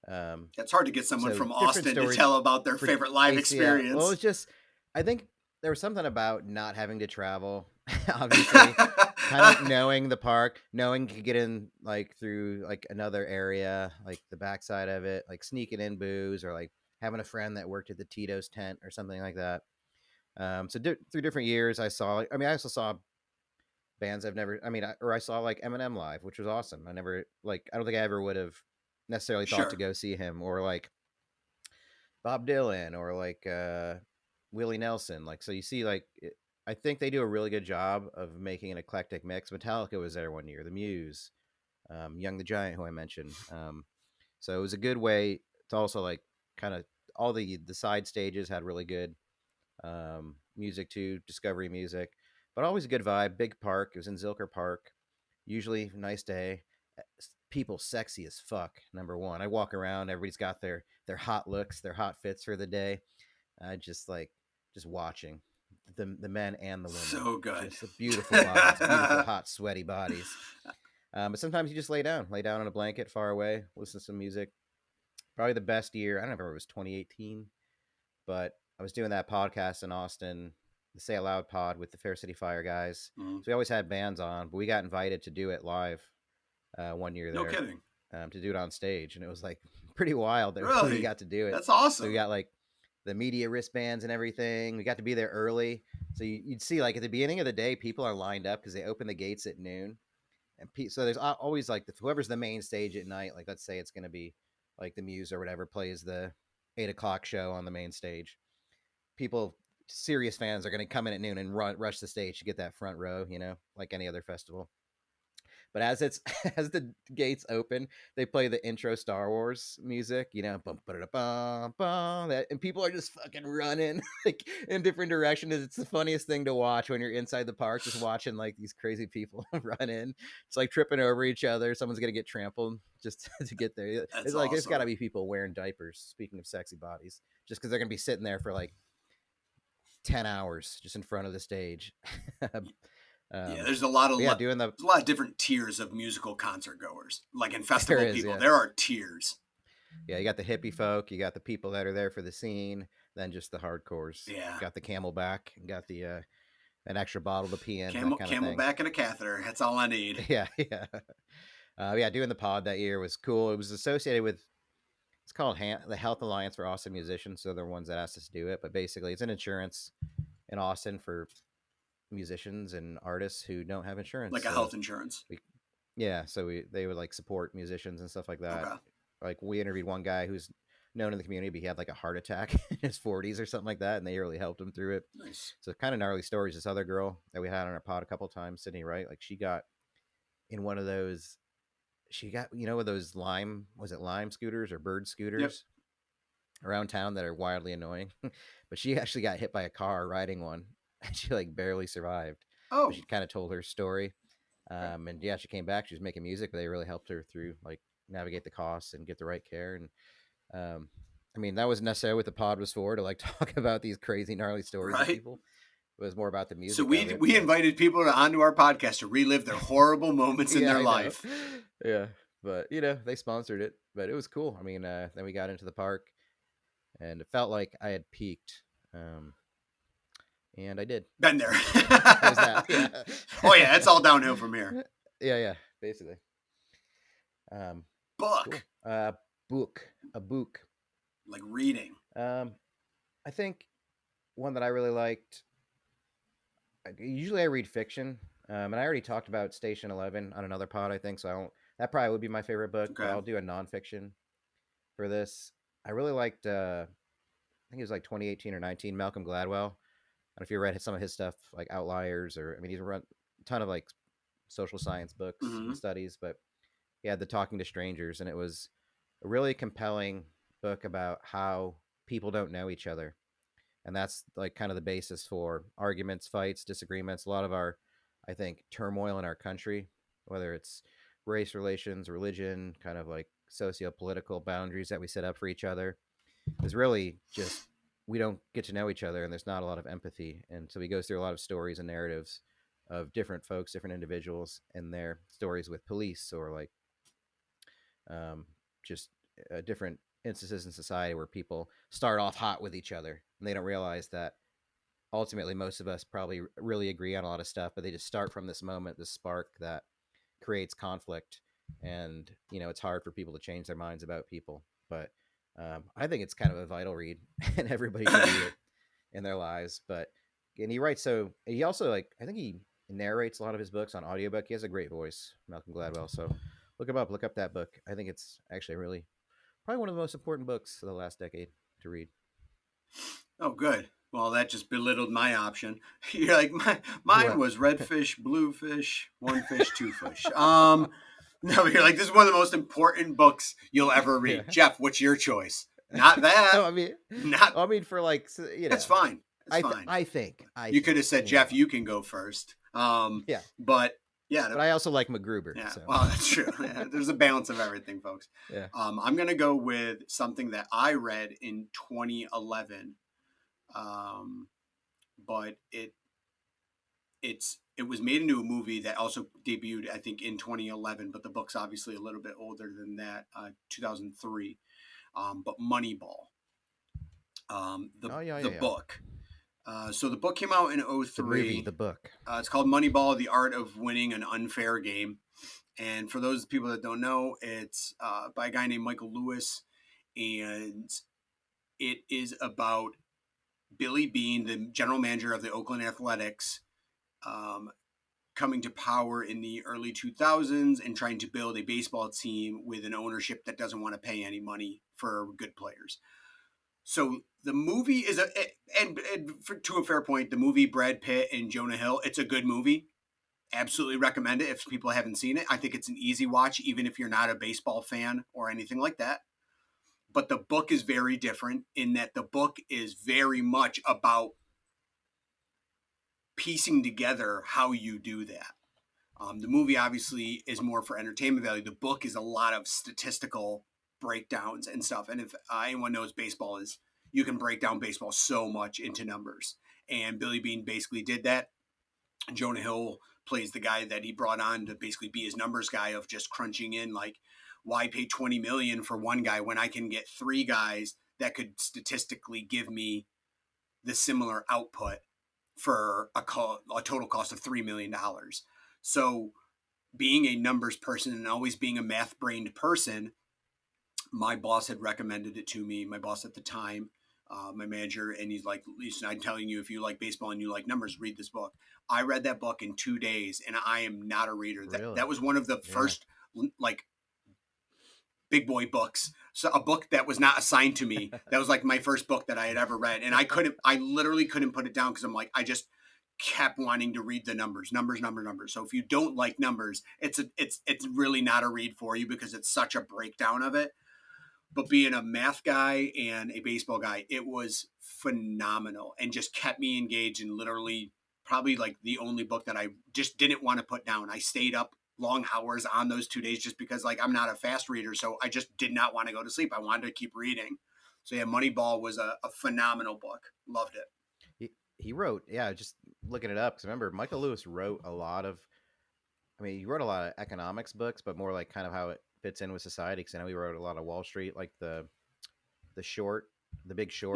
It's hard to get someone from Austin to tell about their favorite live experience. Well, it's just, I think there was something about not having to travel, obviously, kind of knowing the park, knowing you could get in like through like another area, like the backside of it, like sneaking in booze or like having a friend that worked at the Tito's tent or something like that. Through different years, I also saw bands I've never, I saw like Eminem live, which was awesome. I don't think I ever would have necessarily thought to go see him, or like Bob Dylan or like Willie Nelson. Like, so you see, like, I think they do a really good job of making an eclectic mix. Metallica was there one year, The Muse, Young the Giant, who I mentioned. So it was a good way to also like kind of all the side stages had really good music too, discovery music, but always a good vibe. Big park. It was in Zilker Park. Usually nice day. People sexy as fuck. Number one, I walk around. Everybody's got their hot looks, their hot fits for the day. I just watching the men and the women. So good. Just beautiful bodies, beautiful hot sweaty bodies. But sometimes you just lay down on a blanket far away, listen to some music. Probably the best year. I don't know if it was 2018, but I was doing that podcast in Austin, the Say It Loud pod with the Fair City Fire guys. Mm-hmm. So we always had bands on, but we got invited to do it live one year there. No kidding. To do it on stage, and it was like pretty wild that really? we got to do it. That's awesome. So we got like the media wristbands and everything. We got to be there early, so you'd see like at the beginning of the day, people are lined up because they open the gates at noon, and so there's always like whoever's the main stage at night. Like let's say it's going to be like the Muse or whatever plays the 8 o'clock show on the main stage. People, serious fans, are going to come in at noon and rush the stage to get that front row, you know, like any other festival. But as the gates open, they play the intro Star Wars music, you know, bum, ba-da-bum, bum, that, and people are just fucking running like in different directions. It's the funniest thing to watch when you're inside the park, just watching like these crazy people run in. It's like tripping over each other. Someone's gonna get trampled just to get there. That's it's like awesome. There's got to be people wearing diapers. Speaking of sexy bodies, just because they're gonna be sitting there for like 10 hours just in front of the stage. Yeah, there's a lot of doing there's a lot of different tiers of musical concert goers. Like in festival people, there are tiers. Yeah, you got the hippie folk, you got the people that are there for the scene, then just the hardcores. Yeah, you got the Camelback, you got the an extra bottle to pee in. Camelback and a catheter. That's all I need. Yeah. Doing the pod that year was cool. It was associated with, it's called the Health Alliance for Austin Musicians. So they're the ones that asked us to do it. But basically, it's an insurance in Austin for musicians and artists who don't have insurance, like a health insurance. They would like support musicians and stuff like that. Okay. Like we interviewed one guy who's known in the community, but he had like a heart attack in his 40s or something like that, and they really helped him through it. Nice. So kind of gnarly stories. This other girl that we had on our pod a couple of times, Sydney Wright, like she got in one of those, with those lime scooters or bird scooters around town that are wildly annoying. But she actually got hit by a car riding one. And she like barely survived. Oh, but she kind of told her story. And yeah, she came back. She was making music, but they really helped her through like navigate the costs and get the right care. And I mean, that wasn't necessarily what the pod was for, to like talk about these crazy gnarly stories of people. It was more about the music. So we invited people onto our podcast to relive their horrible moments in their life. Yeah, but they sponsored it, but it was cool. I mean, then we got into the park, and it felt like I had peaked. And I did. Been there. Yeah. Oh yeah, it's all downhill from here. Yeah, basically. Book. Cool. A book. Like reading. I think one that I really liked. Usually I read fiction, and I already talked about Station 11 on another pod, I think. So that probably would be my favorite book. Okay. But I'll do a nonfiction for this. I really liked. I think it was like 2018 or 19. Malcolm Gladwell. I don't know if you read some of his stuff, like Outliers, he's run a ton of like social science books and studies, but he had the Talking to Strangers, and it was a really compelling book about how people don't know each other. And that's like kind of the basis for arguments, fights, disagreements, a lot of our, I think, turmoil in our country, whether it's race relations, religion, kind of like socio-political boundaries that we set up for each other, is really just we don't get to know each other, and there's not a lot of empathy. And so he goes through a lot of stories and narratives of different folks, different individuals, and their stories with police or like just different instances in society where people start off hot with each other, and they don't realize that ultimately most of us probably really agree on a lot of stuff, but they just start from this moment, this spark that creates conflict. And, it's hard for people to change their minds about people. But I think it's kind of a vital read, and everybody can read it in their lives. And he writes, so he also I think he narrates a lot of his books on audiobook. He has a great voice, Malcolm Gladwell. So look up that book. I think it's actually probably one of the most important books of the last decade. to read. Oh, good. Well, that just belittled my option. You're like, mine was red fish, blue fish, one fish, two fish. No, you're like, this is one of the most important books you'll ever read. Yeah. Jeff, what's your choice? Not that. No, I mean, for like, you know, that's fine. That's fine. I think you could have said, Jeff, you can go first. Yeah, but yeah, but I also like MacGruber. Yeah, so. well, that's true. Yeah, there's a balance of everything, folks. Yeah. I'm gonna go with something that I read in 2011. But it was made into a movie that also debuted, I think, in 2011. But the book's obviously a little bit older than that, 2003. But Moneyball, the book. So the book came out in 2003. The book. It's called Moneyball: The Art of Winning an Unfair Game. And for those people that don't know, it's by a guy named Michael Lewis, and it is about Billy Beane, the general manager of the Oakland Athletics, coming to power in the early 2000s and trying to build a baseball team with an ownership that doesn't want to pay any money for good players. So the movie is to a fair point, the movie Brad Pitt and Jonah Hill, it's a good movie. Absolutely recommend it if people haven't seen it. I think it's an easy watch, even if you're not a baseball fan or anything like that. But the book is very different in that the book is very much about piecing together how you do that. The movie obviously is more for entertainment value. The book is a lot of statistical breakdowns and stuff. And if anyone knows baseball, is you can break down baseball so much into numbers. And Billy Beane basically did that. Jonah Hill plays the guy that he brought on to basically be his numbers guy of just crunching in, like, why pay $20 million for one guy when I can get three guys that could statistically give me the similar output for a total cost of $3 million. So being a numbers person and always being a math brained person, my boss had recommended it to me, my boss at the time, my manager, and he's like, listen, I'm telling you, if you like baseball and you like numbers, read this book. I read that book in 2 days, and I am not a reader. Really? That was one of the first, like, big boy books. So a book that was not assigned to me. That was like my first book that I had ever read. And I literally couldn't put it down because I'm like, I just kept wanting to read the numbers. So if you don't like numbers, it's really not a read for you because it's such a breakdown of it. But being a math guy and a baseball guy, it was phenomenal and just kept me engaged, and literally probably like the only book that I just didn't want to put down. I stayed up long hours on those 2 days just because, like, I'm not a fast reader, so I just did not want to go to sleep. I wanted to keep reading. So yeah, Moneyball was a phenomenal book. Loved it. He wrote, just looking it up, because remember, Michael Lewis wrote a lot of, he wrote a lot of economics books, but more like kind of how it fits in with society, because I know he wrote a lot of Wall Street, like the Big Short.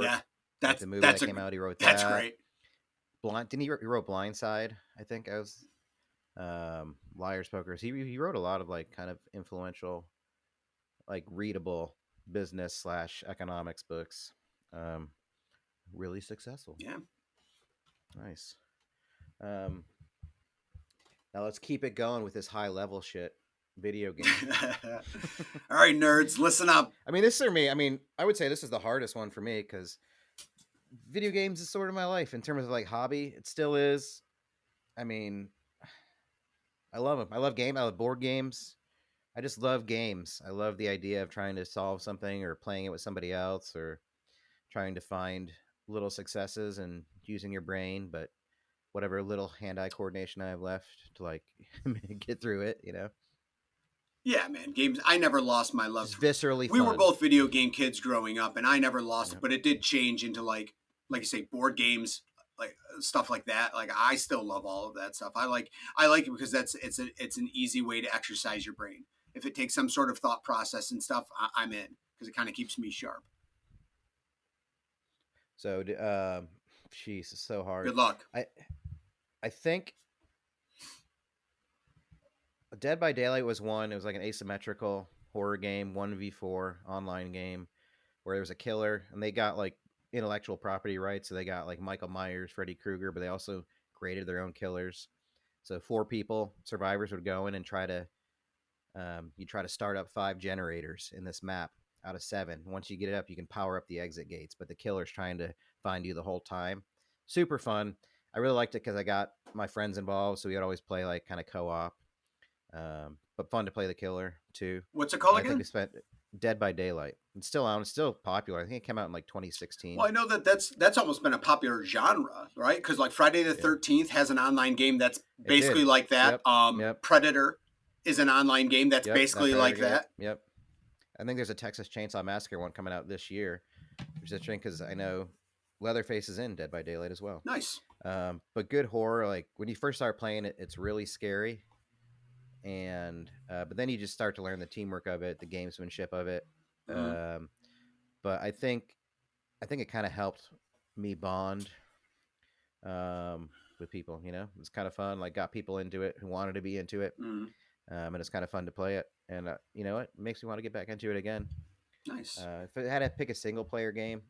Yeah, that's the movie that came out. He wrote that. That's great. He wrote Blindside, I think. Liar's Pokers. He wrote a lot of like kind of influential, like readable business / economics books. Really successful. Yeah. Nice. Now let's keep it going with this high level shit. Video game. All right, nerds, listen up. This is for me. I would say this is the hardest one for me because video games is sort of my life in terms of like hobby. It still is. I love them. I love games. I love board games. I just love games. I love the idea of trying to solve something or playing it with somebody else or trying to find little successes and using your brain, but whatever little hand-eye coordination I have left to like get through it, Yeah, man. Games. I never lost my love. Just viscerally We fun. were both video game kids growing up, and I never lost it, but it did change into like you say, board games, like stuff like that. Like I still love all of that stuff. I like it because it's an easy way to exercise your brain. If it takes some sort of thought process and stuff, I'm in because it kind of keeps me sharp. So, jeez, it's so hard. Good luck. I think Dead by Daylight was one. It was like an asymmetrical horror game, 1v4 online game where there was a killer and they got like intellectual property rights. So they got like Michael Myers, Freddy Krueger, but they also created their own killers. So 4 people, survivors, would go in and try to start up 5 generators in this map. out of 7. Once you get it up, you can power up the exit gates, but the killer's trying to find you the whole time. Super fun. I really liked it because I got my friends involved, so we would always play like kind of co-op. But fun to play the killer too. What's it called again? I think we spent Dead by Daylight. It's still out. It's still popular. I think it came out in like 2016. Well, I know that's almost been a popular genre, right? Because like Friday the 13th has an online game that's basically like that. Yep. Predator is an online game that's basically like that. Yep. I think there's a Texas Chainsaw Massacre one coming out this year, which is interesting because I know Leatherface is in Dead by Daylight as well. Nice. But good horror. Like when you first start playing it, it's really scary. And but then you just start to learn the teamwork of it, the gamesmanship of it. But I think it kind of helped me bond with people. You know, it's kind of fun. Like got people into it who wanted to be into it, and it's kind of fun to play it. And you know, it makes me want to get back into it again. Nice. If I had to pick a single player game,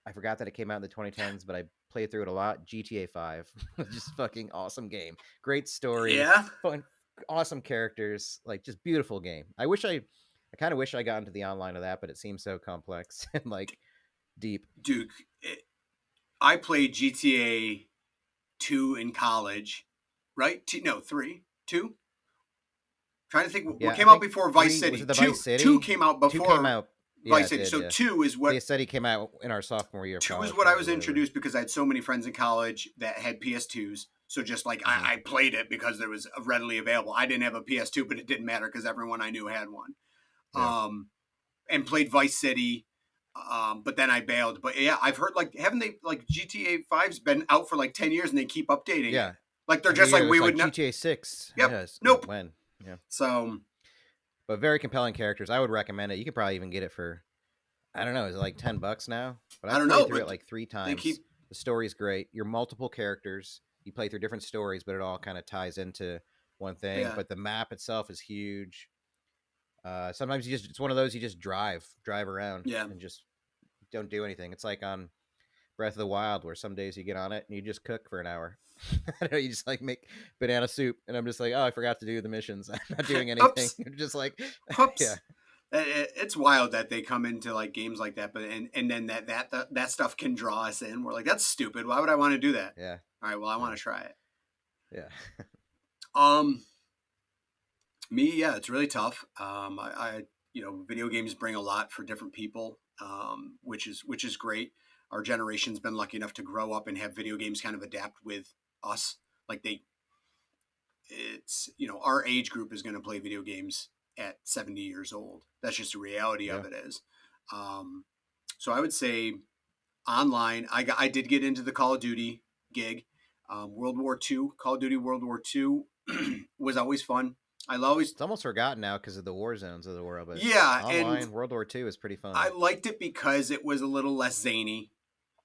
I forgot that it came out in the 2010s, but I played through it a lot. GTA 5, just fucking awesome game. Great story. Yeah. Fun. Awesome characters, like just beautiful game. I kind of wish I got into the online of that, but it seems so complex and like deep. Dude, I played GTA 2 in college, right? 3, 2. Trying to think what came out before Vice City. Vice City. 2 came out before Vice City. So 2 is what Vice City came out in our sophomore year. 2 is what I was introduced because I had so many friends in college that had PS2s. So just like I played it because there was readily available. I didn't have a PS2, but it didn't matter because everyone I knew had one. Yeah. And played Vice City, but then I bailed. But yeah, I've heard like haven't they like GTA 5's been out for like 10 years and they keep updating. Yeah, it. Like they're just like we would like GTA 6. Yep. Yes. Nope. When? Yeah. So, but very compelling characters. I would recommend it. You could probably even get it for, I don't know, is it like $10 now? But I don't know. Through it like 3 times. The story's great. You're multiple characters. You play through different stories, but it all kind of ties into one thing. Yeah. But the map itself is huge. Sometimes it's one of those you just drive around and just don't do anything. It's like on Breath of the Wild where some days you get on it and you just cook for an hour. I don't know, you just like make banana soup and I'm just like, oh, I forgot to do the missions. I'm not doing anything. Just like, yeah. It's wild that they come into like games like that, but and then that stuff can draw us in. We're like, that's stupid. Why would I want to do that? Yeah. All right. Well, I want to try it. Yeah. Me, yeah, it's really tough. I video games bring a lot for different people, which is great. Our generation's been lucky enough to grow up and have video games kind of adapt with us. Like our age group is going to play video games at 70 years old. That's just the reality of it is. So I would say online, I did get into the Call of Duty gig. World War II, Call of Duty World War II was always fun. It's almost forgotten now because of the war zones of the world. But yeah, online, and World War II is pretty fun. I liked it because it was a little less zany.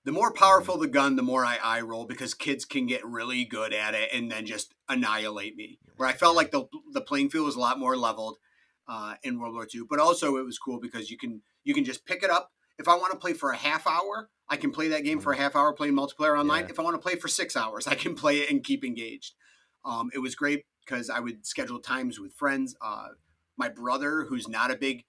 The more powerful the gun, the more I roll because kids can get really good at it and then just annihilate me. Where I felt like the playing field was a lot more leveled in World War II. But also it was cool because you can just pick it up. If I want to play for a half hour, I can play that game for a half hour playing multiplayer online. Yeah. If I want to play for 6 hours, I can play it and keep engaged. It was great because I would schedule times with friends. My brother, who's not a big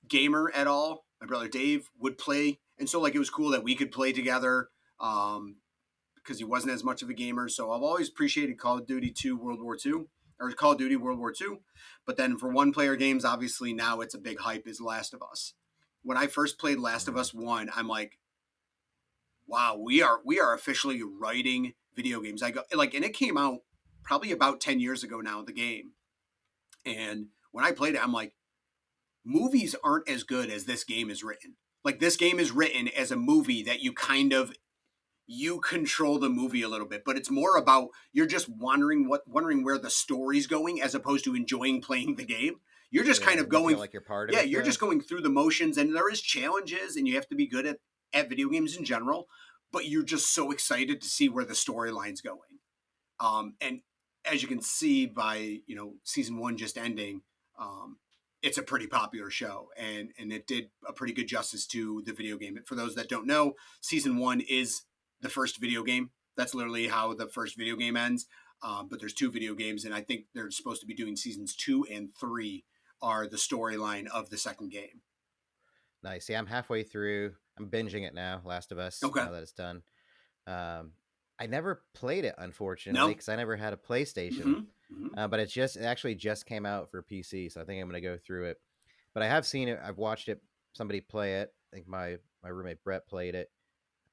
gamer at all, my brother Dave would play. And so like it was cool that we could play together because he wasn't as much of a gamer. So I've always appreciated Call of Duty 2 World War II or Call of Duty World War II. But then for one-player games, obviously now it's a big hype is Last of Us. When I first played Last of Us 1, I'm like, wow, we are officially writing video games. And it came out probably about 10 years ago now, the game. And when I played it, I'm like, movies aren't as good as this game is written. Like this game is written as a movie that you control the movie a little bit, but it's more about you're just wondering where the story's going as opposed to enjoying playing the game. You're just kind of going like you're part of it. Yeah, you're just going through the motions and there is challenges and you have to be good at video games in general, but you're just so excited to see where the storyline's going. And as you can see by, season 1 just ending, it's a pretty popular show and it did a pretty good justice to the video game. For those that don't know, season 1 is the first video game. That's literally how the first video game ends. But there's 2 video games and I think they're supposed to be doing seasons 2 and 3 are the storyline of the second game. Nice. Yeah, I'm halfway through. I'm binging it now, Last of Us, now that it's done. I never played it, unfortunately, because I never had a PlayStation. But it actually just came out for PC, so I think I'm going to go through it. But I have seen it. I've watched it. Somebody play it. I think my roommate Brett played it.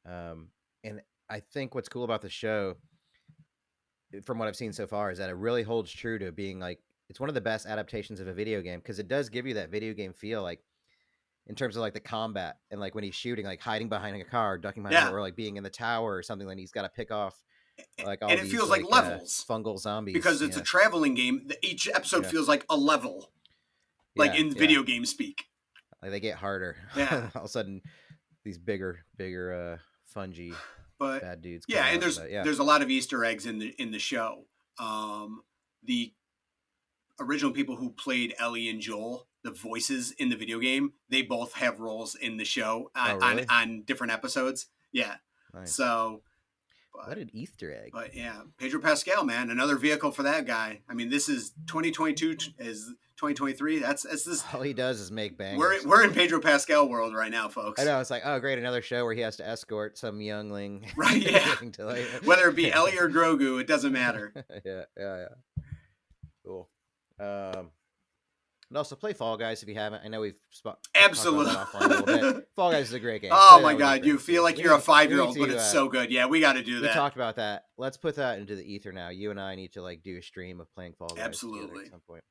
And I think what's cool about the show, from what I've seen so far, is that it really holds true to being like, it's one of the best adaptations of a video game, because it does give you that video game feel, like in terms of like the combat and like when he's shooting, like hiding behind a car, ducking behind or like being in the tower or something, then he's got to pick off like all and it these, feels like levels, fungal zombies, because it's a traveling game. Each episode feels like a level, like in video game speak. Like they get harder. All of a sudden, these bigger fungi bad dudes. And there's a lot of Easter eggs in the show. The original people who played Ellie and Joel, the voices in the video game, they both have roles in the show on different episodes. Yeah. Nice. So what an Easter egg. But yeah, Pedro Pascal, man, another vehicle for that guy. I mean, this is 2022 is 2023. That's this. All he does is make bangers. We're in Pedro Pascal world right now, folks. I know. It's like, oh great, another show where he has to escort some youngling. Right. Yeah. Whether it be Ellie or Grogu, it doesn't matter. Yeah. Cool. And also play Fall Guys if you haven't. I know we've absolutely a little bit. Fall Guys is a great game. Oh my god, you feel like you're a 5-year-old, but it's so good. Yeah, we got to do that. We talked about that. Let's put that into the ether now. You and I need to like do a stream of playing Fall Guys. Absolutely. At some point.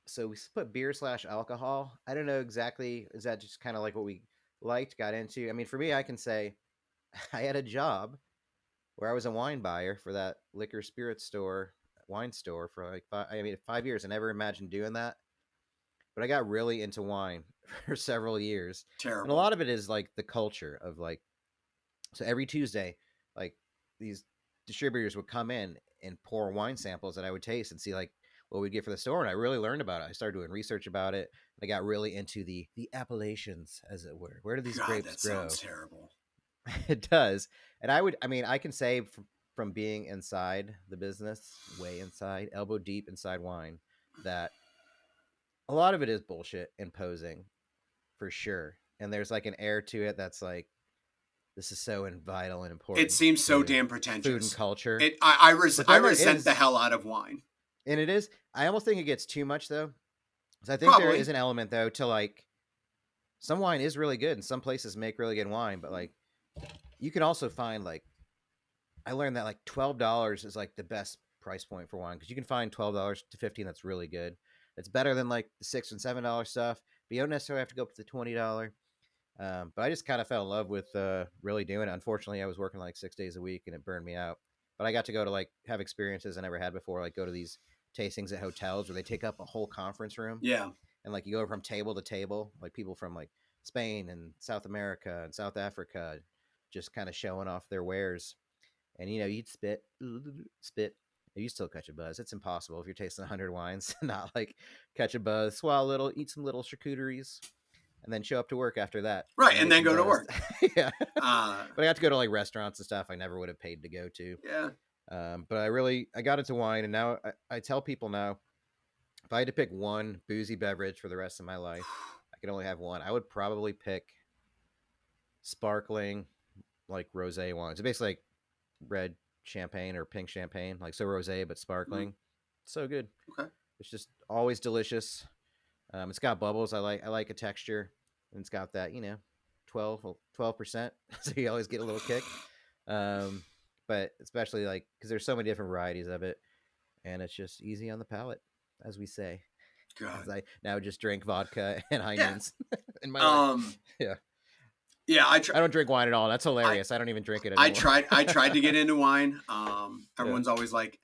So we put beer/alcohol. I don't know exactly. Is that just kind of like what we got into? I mean, for me, I can say I had a job where I was a wine buyer for that liquor spirit store. Wine store for like 5 years. I never imagined doing that, but I got really into wine for several years. Terrible. And a lot of it is like the culture of like, so every Tuesday, like these distributors would come in and pour wine samples that I would taste and see like what we'd get for the store. And I really learned about it. I started doing research about it. I got really into the appellations, as it were. Where do these grapes grow? That sounds terrible. It does. And I can say from being inside the business, way inside, elbow deep inside wine, that a lot of it is bullshit and posing, for sure. And there's like an air to it that's like, this is so vital and important. It seems so damn pretentious. Food and culture. I resent the hell out of wine. And it is. I almost think it gets too much though. Because I think there is an element though to like, some wine is really good and some places make really good wine, but like you can also find like, I learned that like $12 is like the best price point for wine, because you can find $12 to $15 that's really good. It's better than like the $6 and $7 stuff, but you don't necessarily have to go up to the $20. But I just kind of fell in love with really doing it. Unfortunately, I was working like 6 days a week and it burned me out. But I got to go to like have experiences I never had before, like go to these tastings at hotels where they take up a whole conference room. Yeah. And like you go from table to table, like people from like Spain and South America and South Africa, just kind of showing off their wares. And, you know, you'd spit, you still catch a buzz. It's impossible if you're tasting 100 wines, not like catch a buzz, swallow a little, eat some little charcuteries, and then show up to work after that. Right, and then go to work. Yeah. But I got to go to like restaurants and stuff I never would have paid to go to. Yeah. But I got into wine, and now I tell people now, if I had to pick one boozy beverage for the rest of my life, I could only have one. I would probably pick sparkling, like rosé wine. So basically like red champagne or pink champagne, like so rosé but sparkling. So good. Okay. It's just always delicious. It's got bubbles. I like a texture, and it's got that, you know, 12%. So you always get a little kick. But especially like because there's so many different varieties of it, and it's just easy on the palate, as we say. God. I now just drink vodka and onions in my life. Yeah, I don't drink wine at all. That's hilarious. I don't even drink it anymore. I tried to get into wine. Everyone's always like,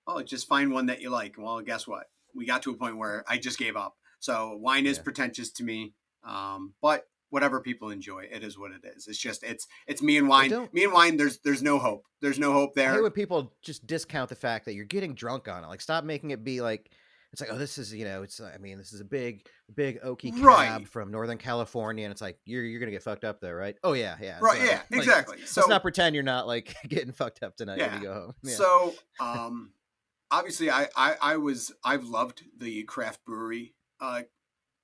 "Oh, just find one that you like." Well, guess what? We got to a point where I just gave up. So wine is pretentious to me. But whatever people enjoy, it is what it is. It's just it's me and wine. Me and wine. There's no hope. There's no hope there. I hate when people just discount the fact that you're getting drunk on it. Like, stop making it be like. It's like, oh, this is, you know, it's, I mean, this is a big oaky cab from Northern California. And it's like, you're going to get fucked up there, right? Oh, yeah. Right, so, yeah, like, exactly. So let's not pretend you're not, like, getting fucked up tonight when you go home. Yeah. So obviously I've loved the craft brewery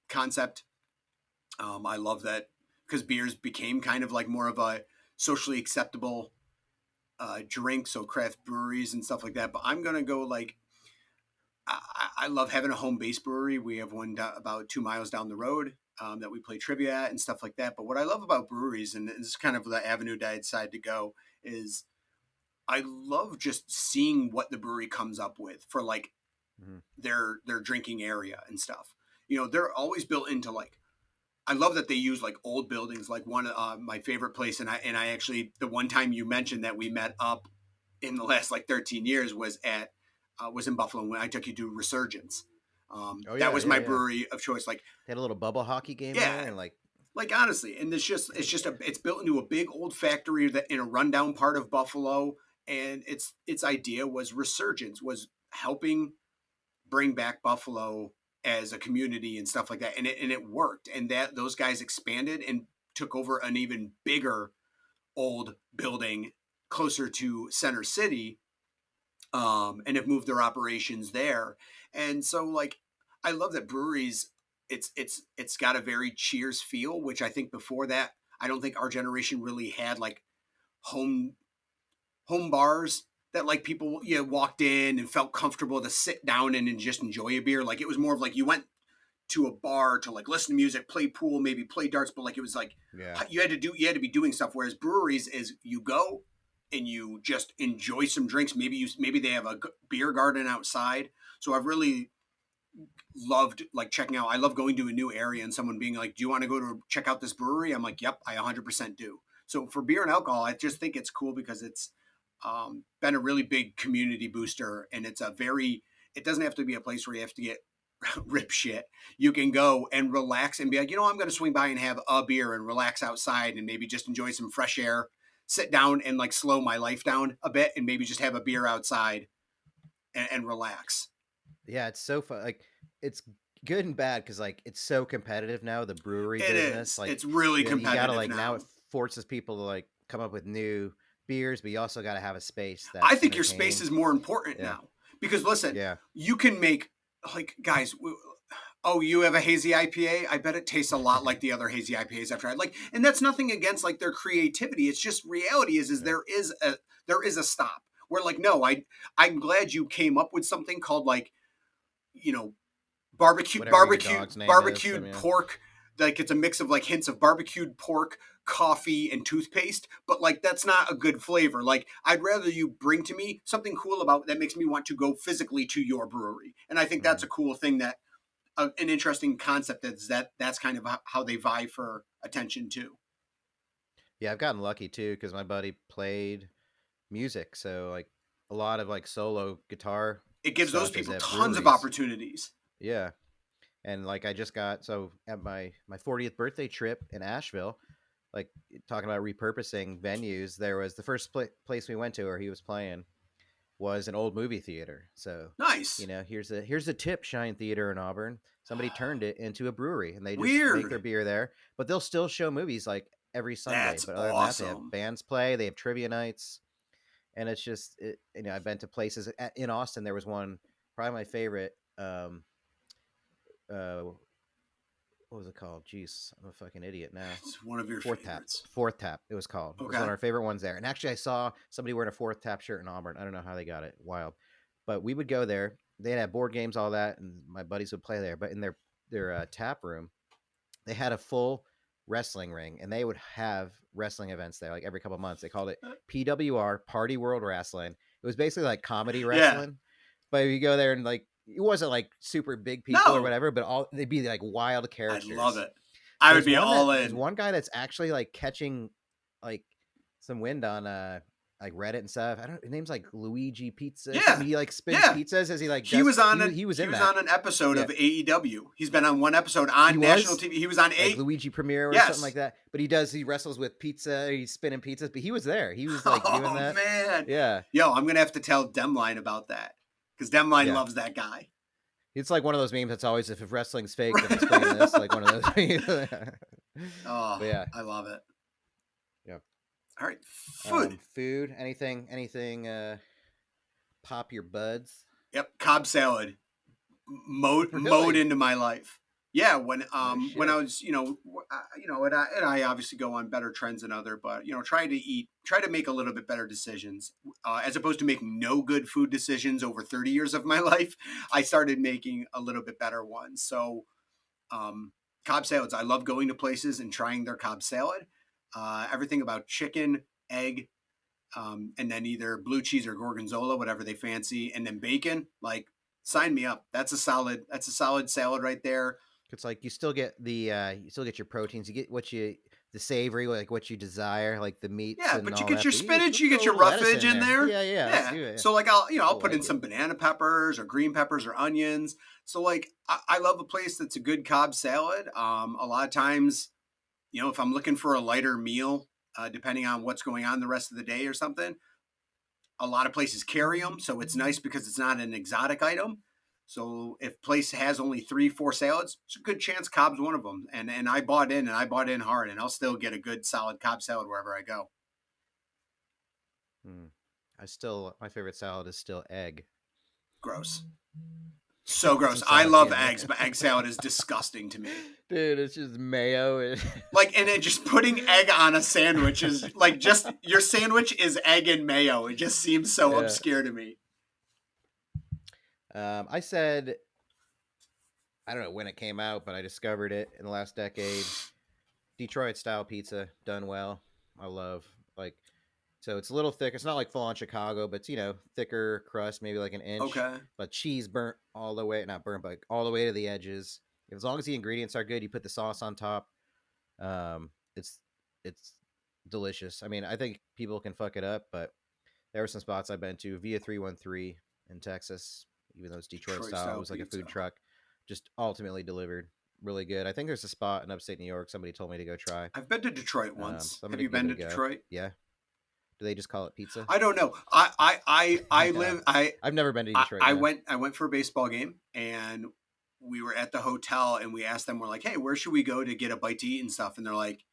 concept. I love that because beers became kind of like more of a socially acceptable drink, so craft breweries and stuff like that. But I'm gonna go like I love having a home base brewery. We have one about 2 miles down the road that we play trivia at and stuff like that. But what I love about breweries, and this is kind of the avenue that I decided to go, is I love just seeing what the brewery comes up with for like their drinking area and stuff. They're always built into like. I love that they use like old buildings. Like one my favorite place, and I actually the one time you mentioned that we met up in the last like 13 years was in Buffalo when I took you to Resurgence. That was my brewery of choice. Like they had a little bubble hockey game there, and like honestly, and it's built into a big old factory that in a rundown part of Buffalo, and its idea was Resurgence, was helping bring back Buffalo as a community and stuff like that, and it worked, and that those guys expanded and took over an even bigger old building closer to Center City. And have moved their operations there. And so like, I love that breweries, it's got a very Cheers feel, which I think before that, I don't think our generation really had like home bars that like people walked in and felt comfortable to sit down in and just enjoy a beer. Like it was more of like you went to a bar to like listen to music, play pool, maybe play darts, but like it was like you had to be doing stuff. Whereas breweries is you go and you just enjoy some drinks. Maybe they have a beer garden outside. So I've really loved like checking out. I love going to a new area and someone being like, "Do you want to go to check out this brewery?" I'm like, "Yep, I 100% do." So for beer and alcohol, I just think it's cool because it's been a really big community booster, and it doesn't have to be a place where you have to get rip shit. You can go and relax and be like, I'm going to swing by and have a beer and relax outside and maybe just enjoy some fresh air, sit down and like slow my life down a bit and maybe just have a beer outside and relax. Yeah, it's so fun. Like it's good and bad because like it's so competitive now. The brewery business, is. like it's really competitive. You gotta like now it forces people to like come up with new beers, but you also got to have a space. I think your space is more important now because listen, you can make like guys. Oh, you have a hazy IPA? I bet it tastes a lot like the other hazy IPAs I've tried. Like, and that's nothing against like their creativity. It's just reality is there is a stop where like, no, I'm glad you came up with something called like, barbecued pork. Like it's a mix of like hints of barbecued pork, coffee, and toothpaste, but like that's not a good flavor. Like I'd rather you bring to me something cool about that makes me want to go physically to your brewery. And I think that's a cool thing that an interesting concept is that's kind of how they vie for attention too. Yeah, I've gotten lucky too because my buddy played music, so like a lot of like solo guitar. It gives those people tons of opportunities. Yeah. And like I just got at my 40th birthday trip in Asheville, like talking about repurposing venues, there was the first place we went to where he was playing was an old movie theater. So nice. Here's a tip, Shine Theater in Auburn. Somebody turned it into a brewery and they just make their beer there, but they'll still show movies like every Sunday. That's but other awesome. than that, they have bands play, they have trivia nights, and it's just I've been to places in Austin. There was one, probably my favorite. What was it called? Jeez, I'm a fucking idiot now. It's one of your favorites. Fourth Tap. It was called. Okay. It was one of our favorite ones there. And actually, I saw somebody wearing a Fourth Tap shirt in Auburn. I don't know how they got it. Wild. But we would go there. They'd have board games, all that, and my buddies would play there. But in their tap room, they had a full wrestling ring, and they would have wrestling events there like every couple of months. They called it PWR, Party World Wrestling. It was basically like comedy wrestling. But you go there and like, it wasn't like super big people or whatever, but they'd be like wild characters. I love it. I would be all in. There's one guy that's actually like catching like some wind on like Reddit and stuff. His name's like Luigi Pizza. Yeah. He like spins pizzas as he like he was on an episode of AEW. He's been on one episode on national TV. He was on like Luigi Premiere or something like that. But he wrestles with pizza, he's spinning pizzas, but he was there. He was like doing that. Oh man. Yeah. Yo, I'm gonna have to tell Demline about that. Because Demline loves that guy. It's like one of those memes that's always, if wrestling's fake, then it's playing this. Like one of those memes. Oh, yeah. I love it. Yeah. All right. Food. Food. Anything pop your buds? Yep, Cobb salad mowed into my life. Yeah, when I was, and I obviously go on better trends than other, but try to make a little bit better decisions, as opposed to making no good food decisions over 30 years of my life. I started making a little bit better ones. So, Cobb salads. I love going to places and trying their Cobb salad. Everything about chicken, egg, and then either blue cheese or gorgonzola, whatever they fancy, and then bacon. Like, sign me up. That's a solid salad right there. It's like you still get your proteins. You get the savory, like what you desire, like the meats. Yeah, and but all you get that, your spinach, you get your roughage in there. Yeah. Let's do it. So like I'll put in some banana peppers or green peppers or onions. So like I love a place that's a good Cobb salad. A lot of times, if I'm looking for a lighter meal, depending on what's going on the rest of the day or something, a lot of places carry them. So it's nice because it's not an exotic item. So if place has only 3-4 salads, it's a good chance Cobb's one of them. And I bought in hard, and I'll still get a good solid Cobb salad wherever I go. My favorite salad is still egg. Gross. So gross. I love eggs, but egg salad is disgusting to me. Dude, it's just mayo. And then just putting egg on a sandwich is like, just your sandwich is egg and mayo. It just seems so obscure to me. I said, I don't know when it came out, but I discovered it in the last decade. Detroit style pizza, done well. I love, so it's a little thick. It's not like full on Chicago, but it's, thicker crust, maybe like an inch. Okay. But cheese burnt all the way, not burnt, but all the way to the edges. As long as the ingredients are good, you put the sauce on top. It's delicious. I mean, I think people can fuck it up, but there were some spots I've been to. Via 313 in Texas, even though it's Detroit style, it was like pizza. A food truck, just ultimately delivered. Really good. I think there's a spot in upstate New York somebody told me to go try. I've been to Detroit once. Have you been to Detroit? Yeah. Do they just call it pizza? I don't know. I've never been to Detroit. I went for a baseball game, and we were at the hotel, and we asked them, we're like, hey, where should we go to get a bite to eat and stuff? And they're like,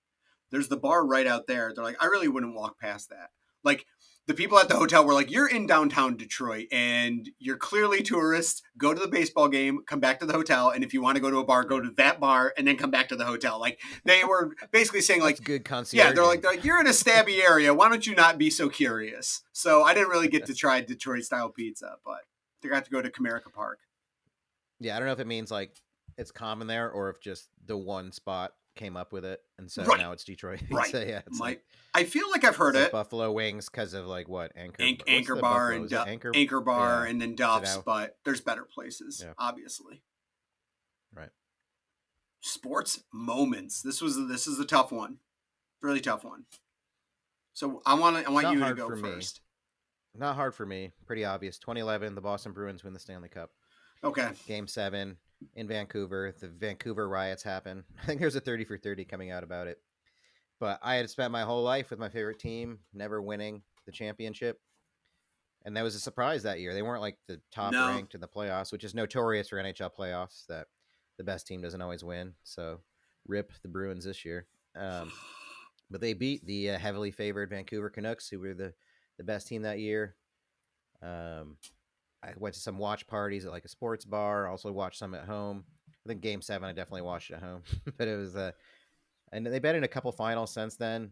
there's the bar right out there. They're like, I really wouldn't walk past that. Like, the people at the hotel were like, you're in downtown Detroit and you're clearly tourists. Go to the baseball game, come back to the hotel. And if you want to go to a bar, go to that bar and then come back to the hotel. Like, they were basically saying like, that's good concierge. Yeah, they're like, you're in a stabby area. Why don't you not be so curious? So I didn't really get to try Detroit style pizza, but I got to go to Comerica Park. Yeah. I don't know if it means like it's common there or if just the one spot came up with it, and so now it's Detroit pizza. Right. Yeah, it's I feel like I've heard it. Buffalo wings because of like what Anchor Bar and Anchor Bar and then Duff's, but there's better places, obviously. Right. Sports moments. This is a tough one, really tough one. So I want you to go first. Not hard for me. Pretty obvious. 2011, the Boston Bruins win the Stanley Cup. Okay. Game 7. In Vancouver, the Vancouver riots happen. I think there's a 30 for 30 coming out about it. But I had spent my whole life with my favorite team, never winning the championship. And that was a surprise that year. They weren't like the top ranked in the playoffs, which is notorious for NHL playoffs, that the best team doesn't always win. So rip the Bruins this year. But they beat the heavily favored Vancouver Canucks, who were the best team that year. I went to some watch parties at like a sports bar. Also watched some at home. I think Game 7 I definitely watched at home. But it was and they've been in a couple finals since then.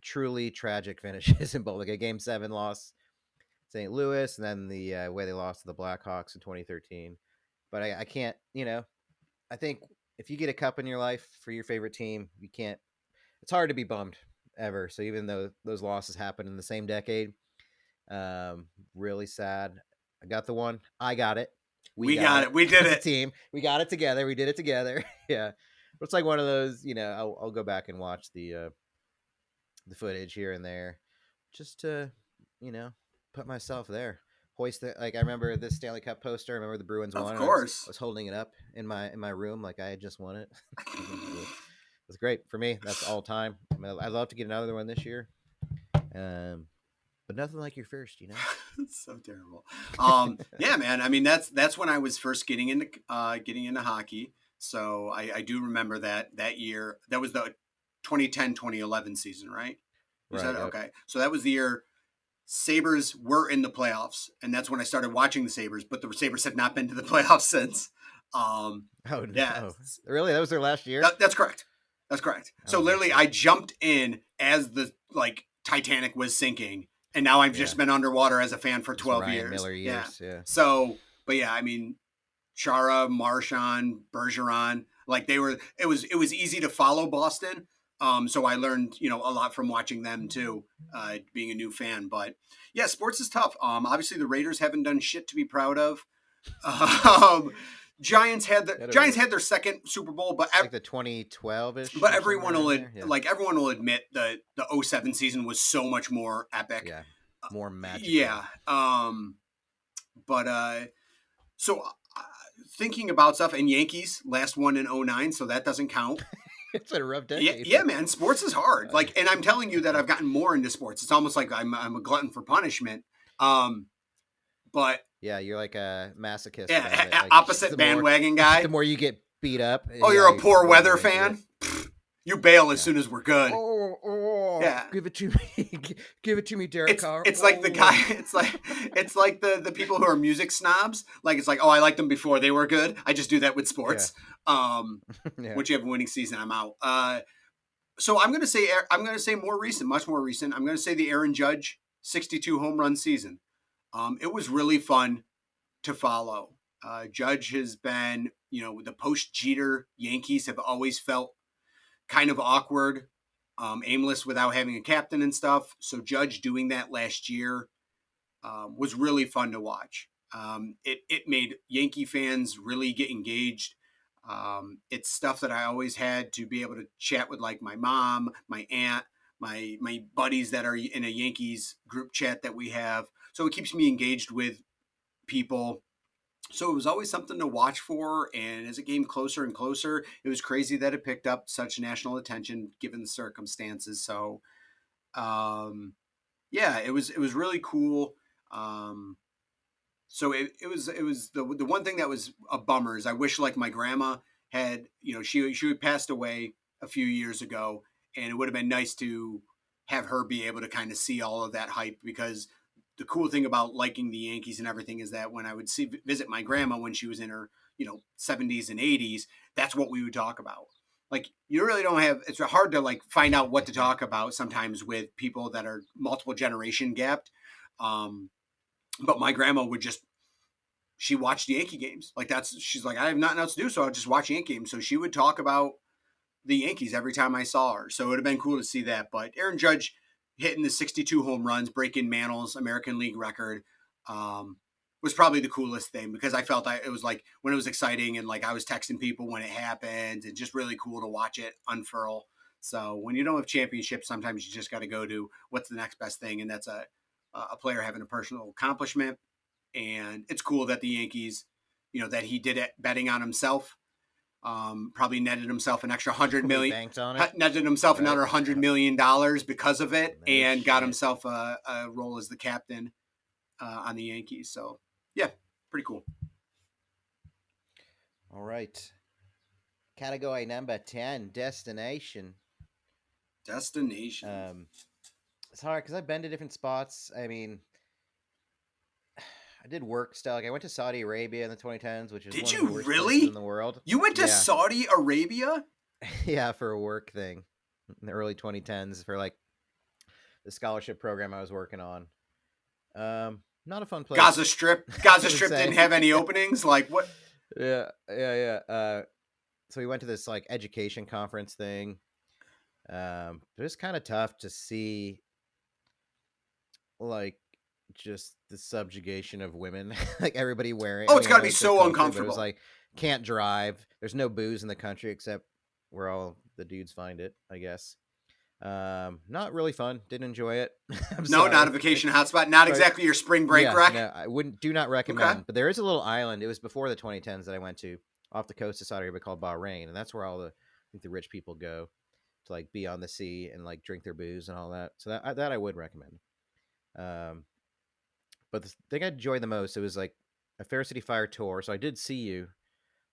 Truly tragic finishes in both. Like a Game 7 loss St. Louis, and then the way they lost to the Blackhawks in 2013. But I can't, I think if you get a cup in your life for your favorite team, you can't. It's hard to be bummed ever. So even though those losses happened in the same decade, really sad. I got the one. I got it. We got it. We did it. Team. We got it together. We did it together. Yeah. It's like one of those, I'll go back and watch the footage here and there just to, put myself there. Hoist it. Like I remember this Stanley Cup poster. I remember the Bruins won. Of course. I was holding it up in my room like I had just won it. It was great for me. That's all time. I'd love to get another one this year. But nothing like your first, It's so terrible. Yeah, man. I mean, that's when I was first getting into hockey. So I do remember that year. That was the 2010-2011 season, right? Right. Okay. So that was the year Sabres were in the playoffs, and that's when I started watching the Sabres, but the Sabres have not been to the playoffs since. Oh, no. Yeah. Really? That was their last year? That's correct. That's correct. So literally I jumped in as the Titanic was sinking, and now I've just been underwater as a fan for 12 Ryan years. Miller years. Yeah. So, but yeah, I mean, Chara, Marchand, Bergeron, it was easy to follow Boston. So I learned, a lot from watching them too, being a new fan. But yeah, sports is tough. Obviously the Raiders haven't done shit to be proud of. Giants had their second Super Bowl, but like the 2012-ish. But everyone will admit the 07 season was so much more epic. Yeah, more magical. Yeah. So thinking about stuff, and Yankees last one in 09, so that doesn't count. It's a rough decade. Yeah, man. Sports is hard. And I'm telling you that I've gotten more into sports. It's almost like I'm a glutton for punishment. But yeah, you're like a masochist. Yeah, opposite bandwagon guy. The more you get beat up. Oh, you're a poor weather fan? You bail as soon as we're good. Yeah. Give it to me. Give it to me, Derek Carr. It's like the guy. It's like the people who are music snobs. It's like, oh, I liked them before they were good. I just do that with sports. Once you have a winning season, I'm out. So I'm gonna say more recent, much more recent. I'm gonna say the Aaron Judge 62 home run season. It was really fun to follow. Judge has been, the post Jeter Yankees have always felt kind of awkward, aimless without having a captain and stuff. So Judge doing that last year was really fun to watch. It made Yankee fans really get engaged. It's stuff that I always had to be able to chat with, like my mom, my aunt, my buddies that are in a Yankees group chat that we have. So it keeps me engaged with people. So it was always something to watch for. And as it came closer and closer, it was crazy that it picked up such national attention given the circumstances. So, yeah, it was really cool. So it was the one thing that was a bummer is I wish my grandma had, she passed away a few years ago, and it would have been nice to have her be able to kind of see all of that hype, because the cool thing about liking the Yankees and everything is that when I would visit my grandma when she was in her, 70s and 80s, that's what we would talk about. You really don't have, it's hard to find out what to talk about sometimes with people that are multiple generation gapped. But my grandma would she watched the Yankee games. She's like, I have nothing else to do, so I'll just watch Yankee games. So she would talk about the Yankees every time I saw her. So it would have been cool to see that. But Aaron Judge hitting the 62 home runs, breaking Mantle's American League record, was probably the coolest thing, because I felt it was when it was exciting, and I was texting people when it happened, and just really cool to watch it unfurl. So when you don't have championships, sometimes you just got to go to what's the next best thing. And that's a player having a personal accomplishment. And it's cool that the Yankees, that he did it betting on himself. Probably netted himself an extra $100 million. Banked on it. Netted himself another $100 million because of it, and got himself a role as the captain on the Yankees. So yeah, pretty cool. All right. Category number 10, destination. Destination. It's hard because I've been to different spots. I mean, I did work stuff. I went to Saudi Arabia in the 2010s, which is one of the worst places in the world. You went to Saudi Arabia? Yeah, for a work thing in the early 2010s for the scholarship program I was working on. Not a fun place. Gaza Strip didn't have any openings. What? Yeah. So we went to this education conference thing. It was kind of tough to see just the subjugation of women, everybody wearing. Oh, it's got to be so uncomfortable. It was can't drive. There's no booze in the country except where all the dudes find it, I guess. Not really fun. Didn't enjoy it. No, not a vacation hotspot. Not exactly your spring break wreck. No, I do not recommend. Okay. But there is a little island. It was before the 2010s that I went to, off the coast of Saudi Arabia, called Bahrain, and that's where all the rich people go to be on the sea and drink their booze and all that. So that I would recommend. But the thing I enjoyed the most, it was a Fair City Fire tour. So I did see you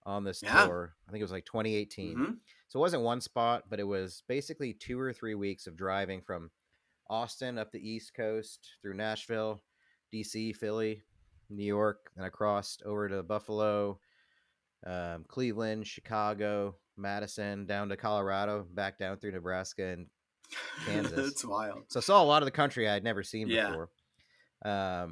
on this tour. I think it was 2018. Mm-hmm. So it wasn't one spot, but it was basically 2 or 3 weeks of driving from Austin up the East Coast through Nashville, DC, Philly, New York. Then I crossed over to Buffalo, Cleveland, Chicago, Madison, down to Colorado, back down through Nebraska and Kansas. That's wild. So I saw a lot of the country I had never seen before. I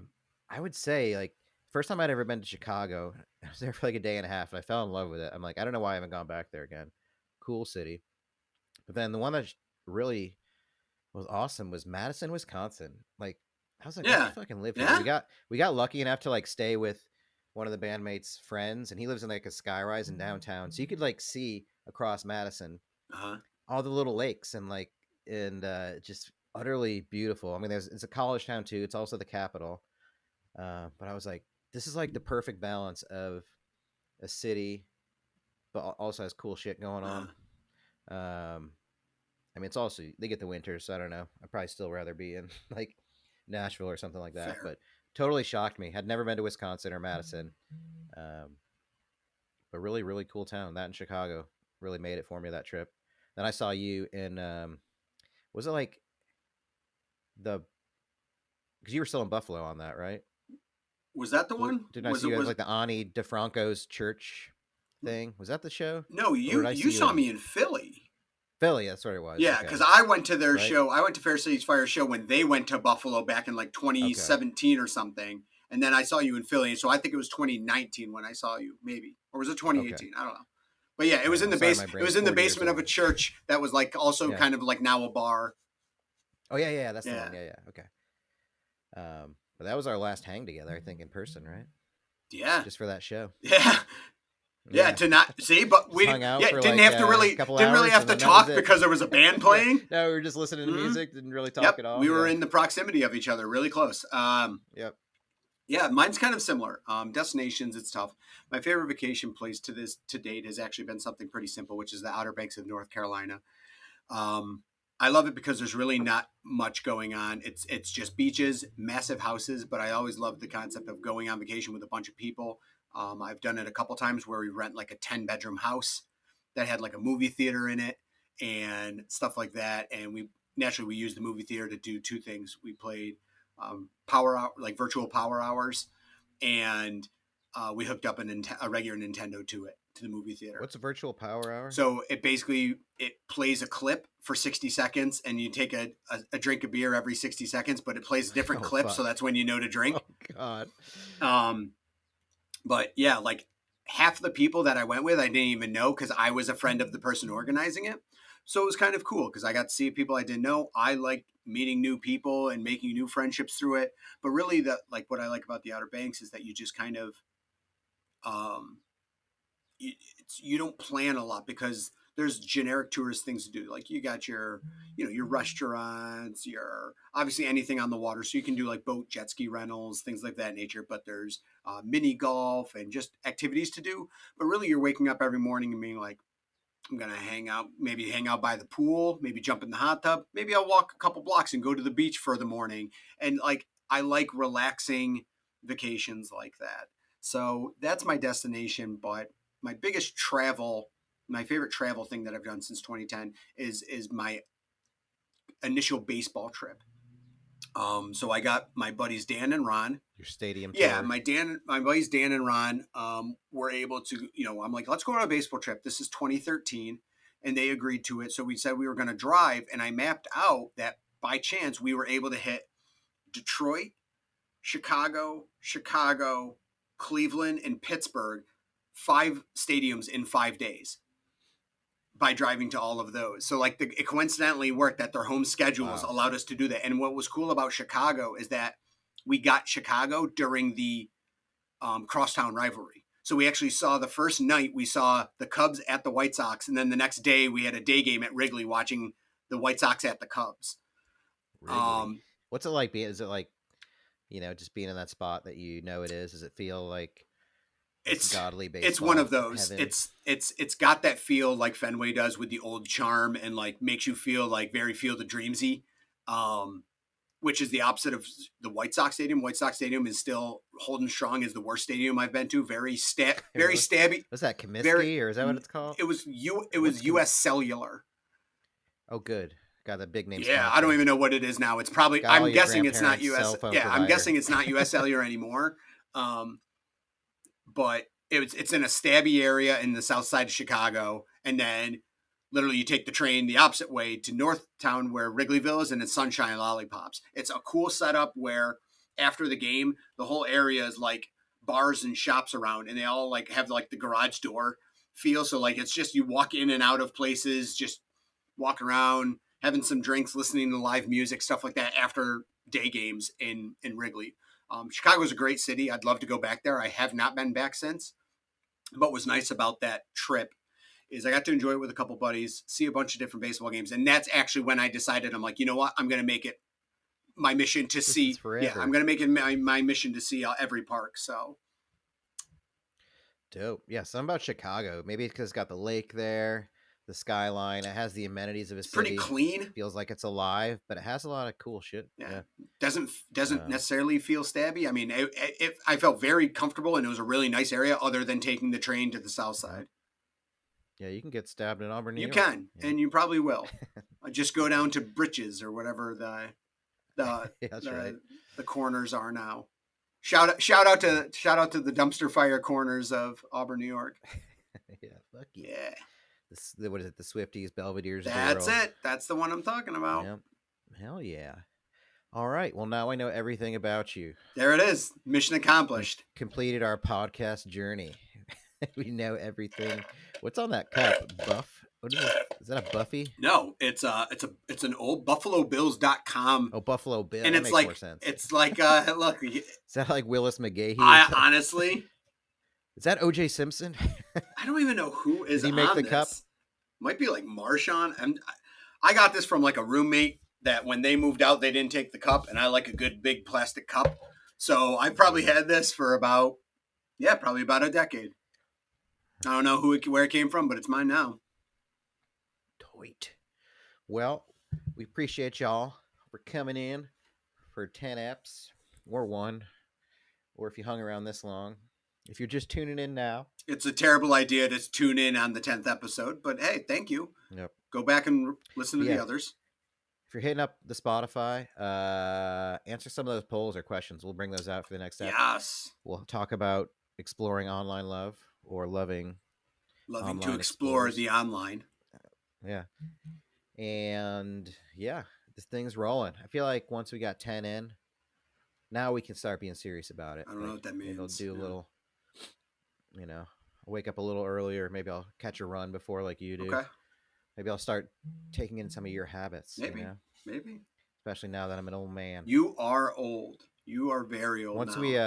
would say like first time I'd ever been to Chicago, I was there for like a day and a half and I fell in love with it. I'm like, I don't know why I haven't gone back there again. Cool city. But then the one that really was awesome was Madison, Wisconsin. Like I was like, I fucking live here. We got lucky enough to like stay with one of the bandmates' friends, and he lives in like a skyrise in downtown, so you could like see across Madison all the little lakes and just utterly beautiful. I mean, it's a college town too. It's also the capital. But I was like, this is like the perfect balance of a city, but also has cool shit going on. I mean, it's also they get the winters, so I don't know. I'd probably still rather be in like Nashville or something like that. Fair. But totally shocked me. Had never been to Wisconsin or Madison, but really, really cool town. That in Chicago really made it for me that trip. Then I saw you in was it like because you were still in Buffalo on that, right? Was that the one? Didn't I see you at like the Ani DeFranco's church thing? Was that the show? No, you saw me in Philly. Philly, that's what it was. Yeah, because I went to their show. I went to Fair Cities Fire show when they went to Buffalo back in like 2017 or something. And then I saw you in Philly. So I think it was 2019 when I saw you, maybe. Or was it 2018? Okay. I don't know. But yeah, it was in the basement. It was in the basement of a church that was like also kind of like now a bar. Oh yeah, that's the one. Yeah, okay. But that was our last hang together, I think, in person, right? Yeah. Just for that show. Yeah, to not see, but we didn't have to really have to talk because there was a band playing. No, we were just listening to music, didn't really talk at all. We were in the proximity of each other, really close. Yeah, mine's kind of similar. Destinations, it's tough. My favorite vacation place to date has actually been something pretty simple, which is the Outer Banks of North Carolina. I love it because there's really not much going on. It's just beaches, massive houses, but I always loved the concept of going on vacation with a bunch of people. I've done it a couple times where we rent like a 10-bedroom house that had like a movie theater in it and stuff like that. And we used the movie theater to do two things. We played virtual power hours, and we hooked up a regular Nintendo to the movie theater. What's a virtual power hour? So it plays a clip for 60 seconds, and you take a drink of beer every 60 seconds, but it plays a different clip, fuck. So that's when you know to drink. Oh God. But yeah, like half the people that I went with, I didn't even know because I was a friend of the person organizing it. So it was kind of cool because I got to see people I didn't know. I like meeting new people and making new friendships through it. But really, what I like about the Outer Banks is that you just kind of, you don't plan a lot because there's generic tourist things to do. Like you got your restaurants, your obviously anything on the water. So you can do like boat, jet ski rentals, things like that nature. But there's mini golf and just activities to do. But really you're waking up every morning and being like, I'm going to hang out by the pool, maybe jump in the hot tub. Maybe I'll walk a couple blocks and go to the beach for the morning. And like, I like relaxing vacations like that. So that's my destination. But my favorite travel thing that I've done since 2010 is my initial baseball trip. So I got my buddies Dan and Ron. Your stadium tour. Yeah, my buddies Dan and Ron were able to, I'm like, let's go on a baseball trip. This is 2013, and they agreed to it. So we said we were going to drive, and I mapped out that by chance we were able to hit Detroit, Chicago, Cleveland, and Pittsburgh, 5 stadiums in 5 days by driving to all of those. So like it coincidentally worked that their home schedules allowed us to do that. And what was cool about Chicago is that we got Chicago during the crosstown rivalry. So we actually saw the first night, we saw the Cubs at the White Sox. And then the next day we had a day game at Wrigley watching the White Sox at the Cubs. What's it like? Is it like, just being in that spot that it is? Does it feel like it's godly baseball? It's one of those. Heaven? It's got that feel like Fenway does with the old charm and like makes you feel like very Field of Dreamsy, which is the opposite of the White Sox Stadium. White Sox Stadium is still holding strong as the worst stadium I've been to. Very stabby. Was that Comiskey or is that what it's called? It was US Cellular. Oh, good. got the big name. Yeah, sponsor. I don't even know what it is now. It's probably. I'm guessing it's not US. Yeah, I'm guessing it's not US Cellular anymore. But it's in a stabby area in the south side of Chicago, and then literally you take the train the opposite way to Northtown where Wrigleyville is, and it's Sunshine Lollipops. It's a cool setup where after the game, the whole area is like bars and shops around, and they all like have like the garage door feel. So like it's just you walk in and out of places, just walk around, having some drinks, listening to live music, stuff like that after day games in Wrigley. Chicago's a great city. I'd love to go back there. I have not been back since. But what was nice about that trip is I got to enjoy it with a couple buddies, see a bunch of different baseball games. And that's actually when I decided, I'm like, you know what? I'm going to make it my mission to see. Yeah, I'm going to make it my mission to see every park. So. Dope. Yeah, something about Chicago. Maybe because it's got the lake there, the skyline. It has the amenities of a city. Pretty clean. It feels like it's alive, but it has a lot of cool shit. Yeah. Doesn't necessarily feel stabby. I mean, I felt very comfortable, and it was a really nice area other than taking the train to the south side. Yeah, you can get stabbed in Auburn, New York. You can, and you probably will. Just go down to Britches or whatever the corners are now. Shout out to the dumpster fire corners of Auburn, New York. Yeah, fuck you. Yeah. What is it? The Swifties, Belvedere's. That's it. That's the one I'm talking about. Yep. Hell yeah. All right. Well, now I know everything about you. There it is. Mission accomplished. We completed our podcast journey. We know everything. What's on that cup? Buff? What is it? Is that a Buffy? No, it's an old BuffaloBills.com. Oh, Buffalo Bill. And that it's makes like more sense. It's like look. Is that like Willis McGahee? Honestly, is that O.J. Simpson? I don't even know who is. Did he make the cup? Might be like Marshawn. I got this from like a roommate that when they moved out, they didn't take the cup, and I like a good big plastic cup. So I probably had this for about a decade. I don't know where it came from, but it's mine now. Toit. Well, we appreciate y'all for coming in for 10 eps or 1, or if you hung around this long. If you're just tuning in now, it's a terrible idea to tune in on the 10th episode, but hey, thank you. Yep. Go back and listen to the others. If you're hitting up the Spotify, answer some of those polls or questions. We'll bring those out for the next episode. Yes. We'll talk about exploring online love or loving to explore the online. Yeah. And yeah, this thing's rolling. I feel like once we got 10 in, now we can start being serious about it. I don't know what that means. I'll do a little, I'll wake up a little earlier. Maybe I'll catch a run before like you do. Okay. Maybe I'll start taking in some of your habits. Maybe. Especially now that I'm an old man. You are old. You are very old. Once now. we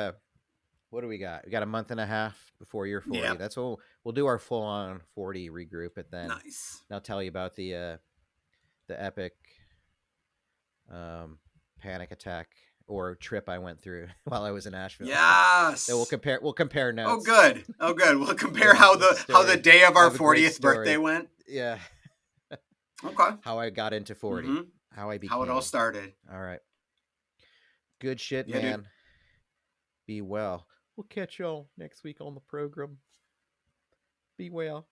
what do we got? We got a month and a half before you're 40. Yeah. That's what we'll do our full on 40 regroup at then. Nice. And I'll tell you about the epic panic attack or trip I went through while I was in Asheville. Yes. So we'll compare notes. Oh good. We'll compare how the day of our 40th birthday went. Yeah. Okay. How I got into 40. Mm-hmm. How it all started. All right. Good shit, man. Dude. Be well. We'll catch y'all next week on the program. Be well.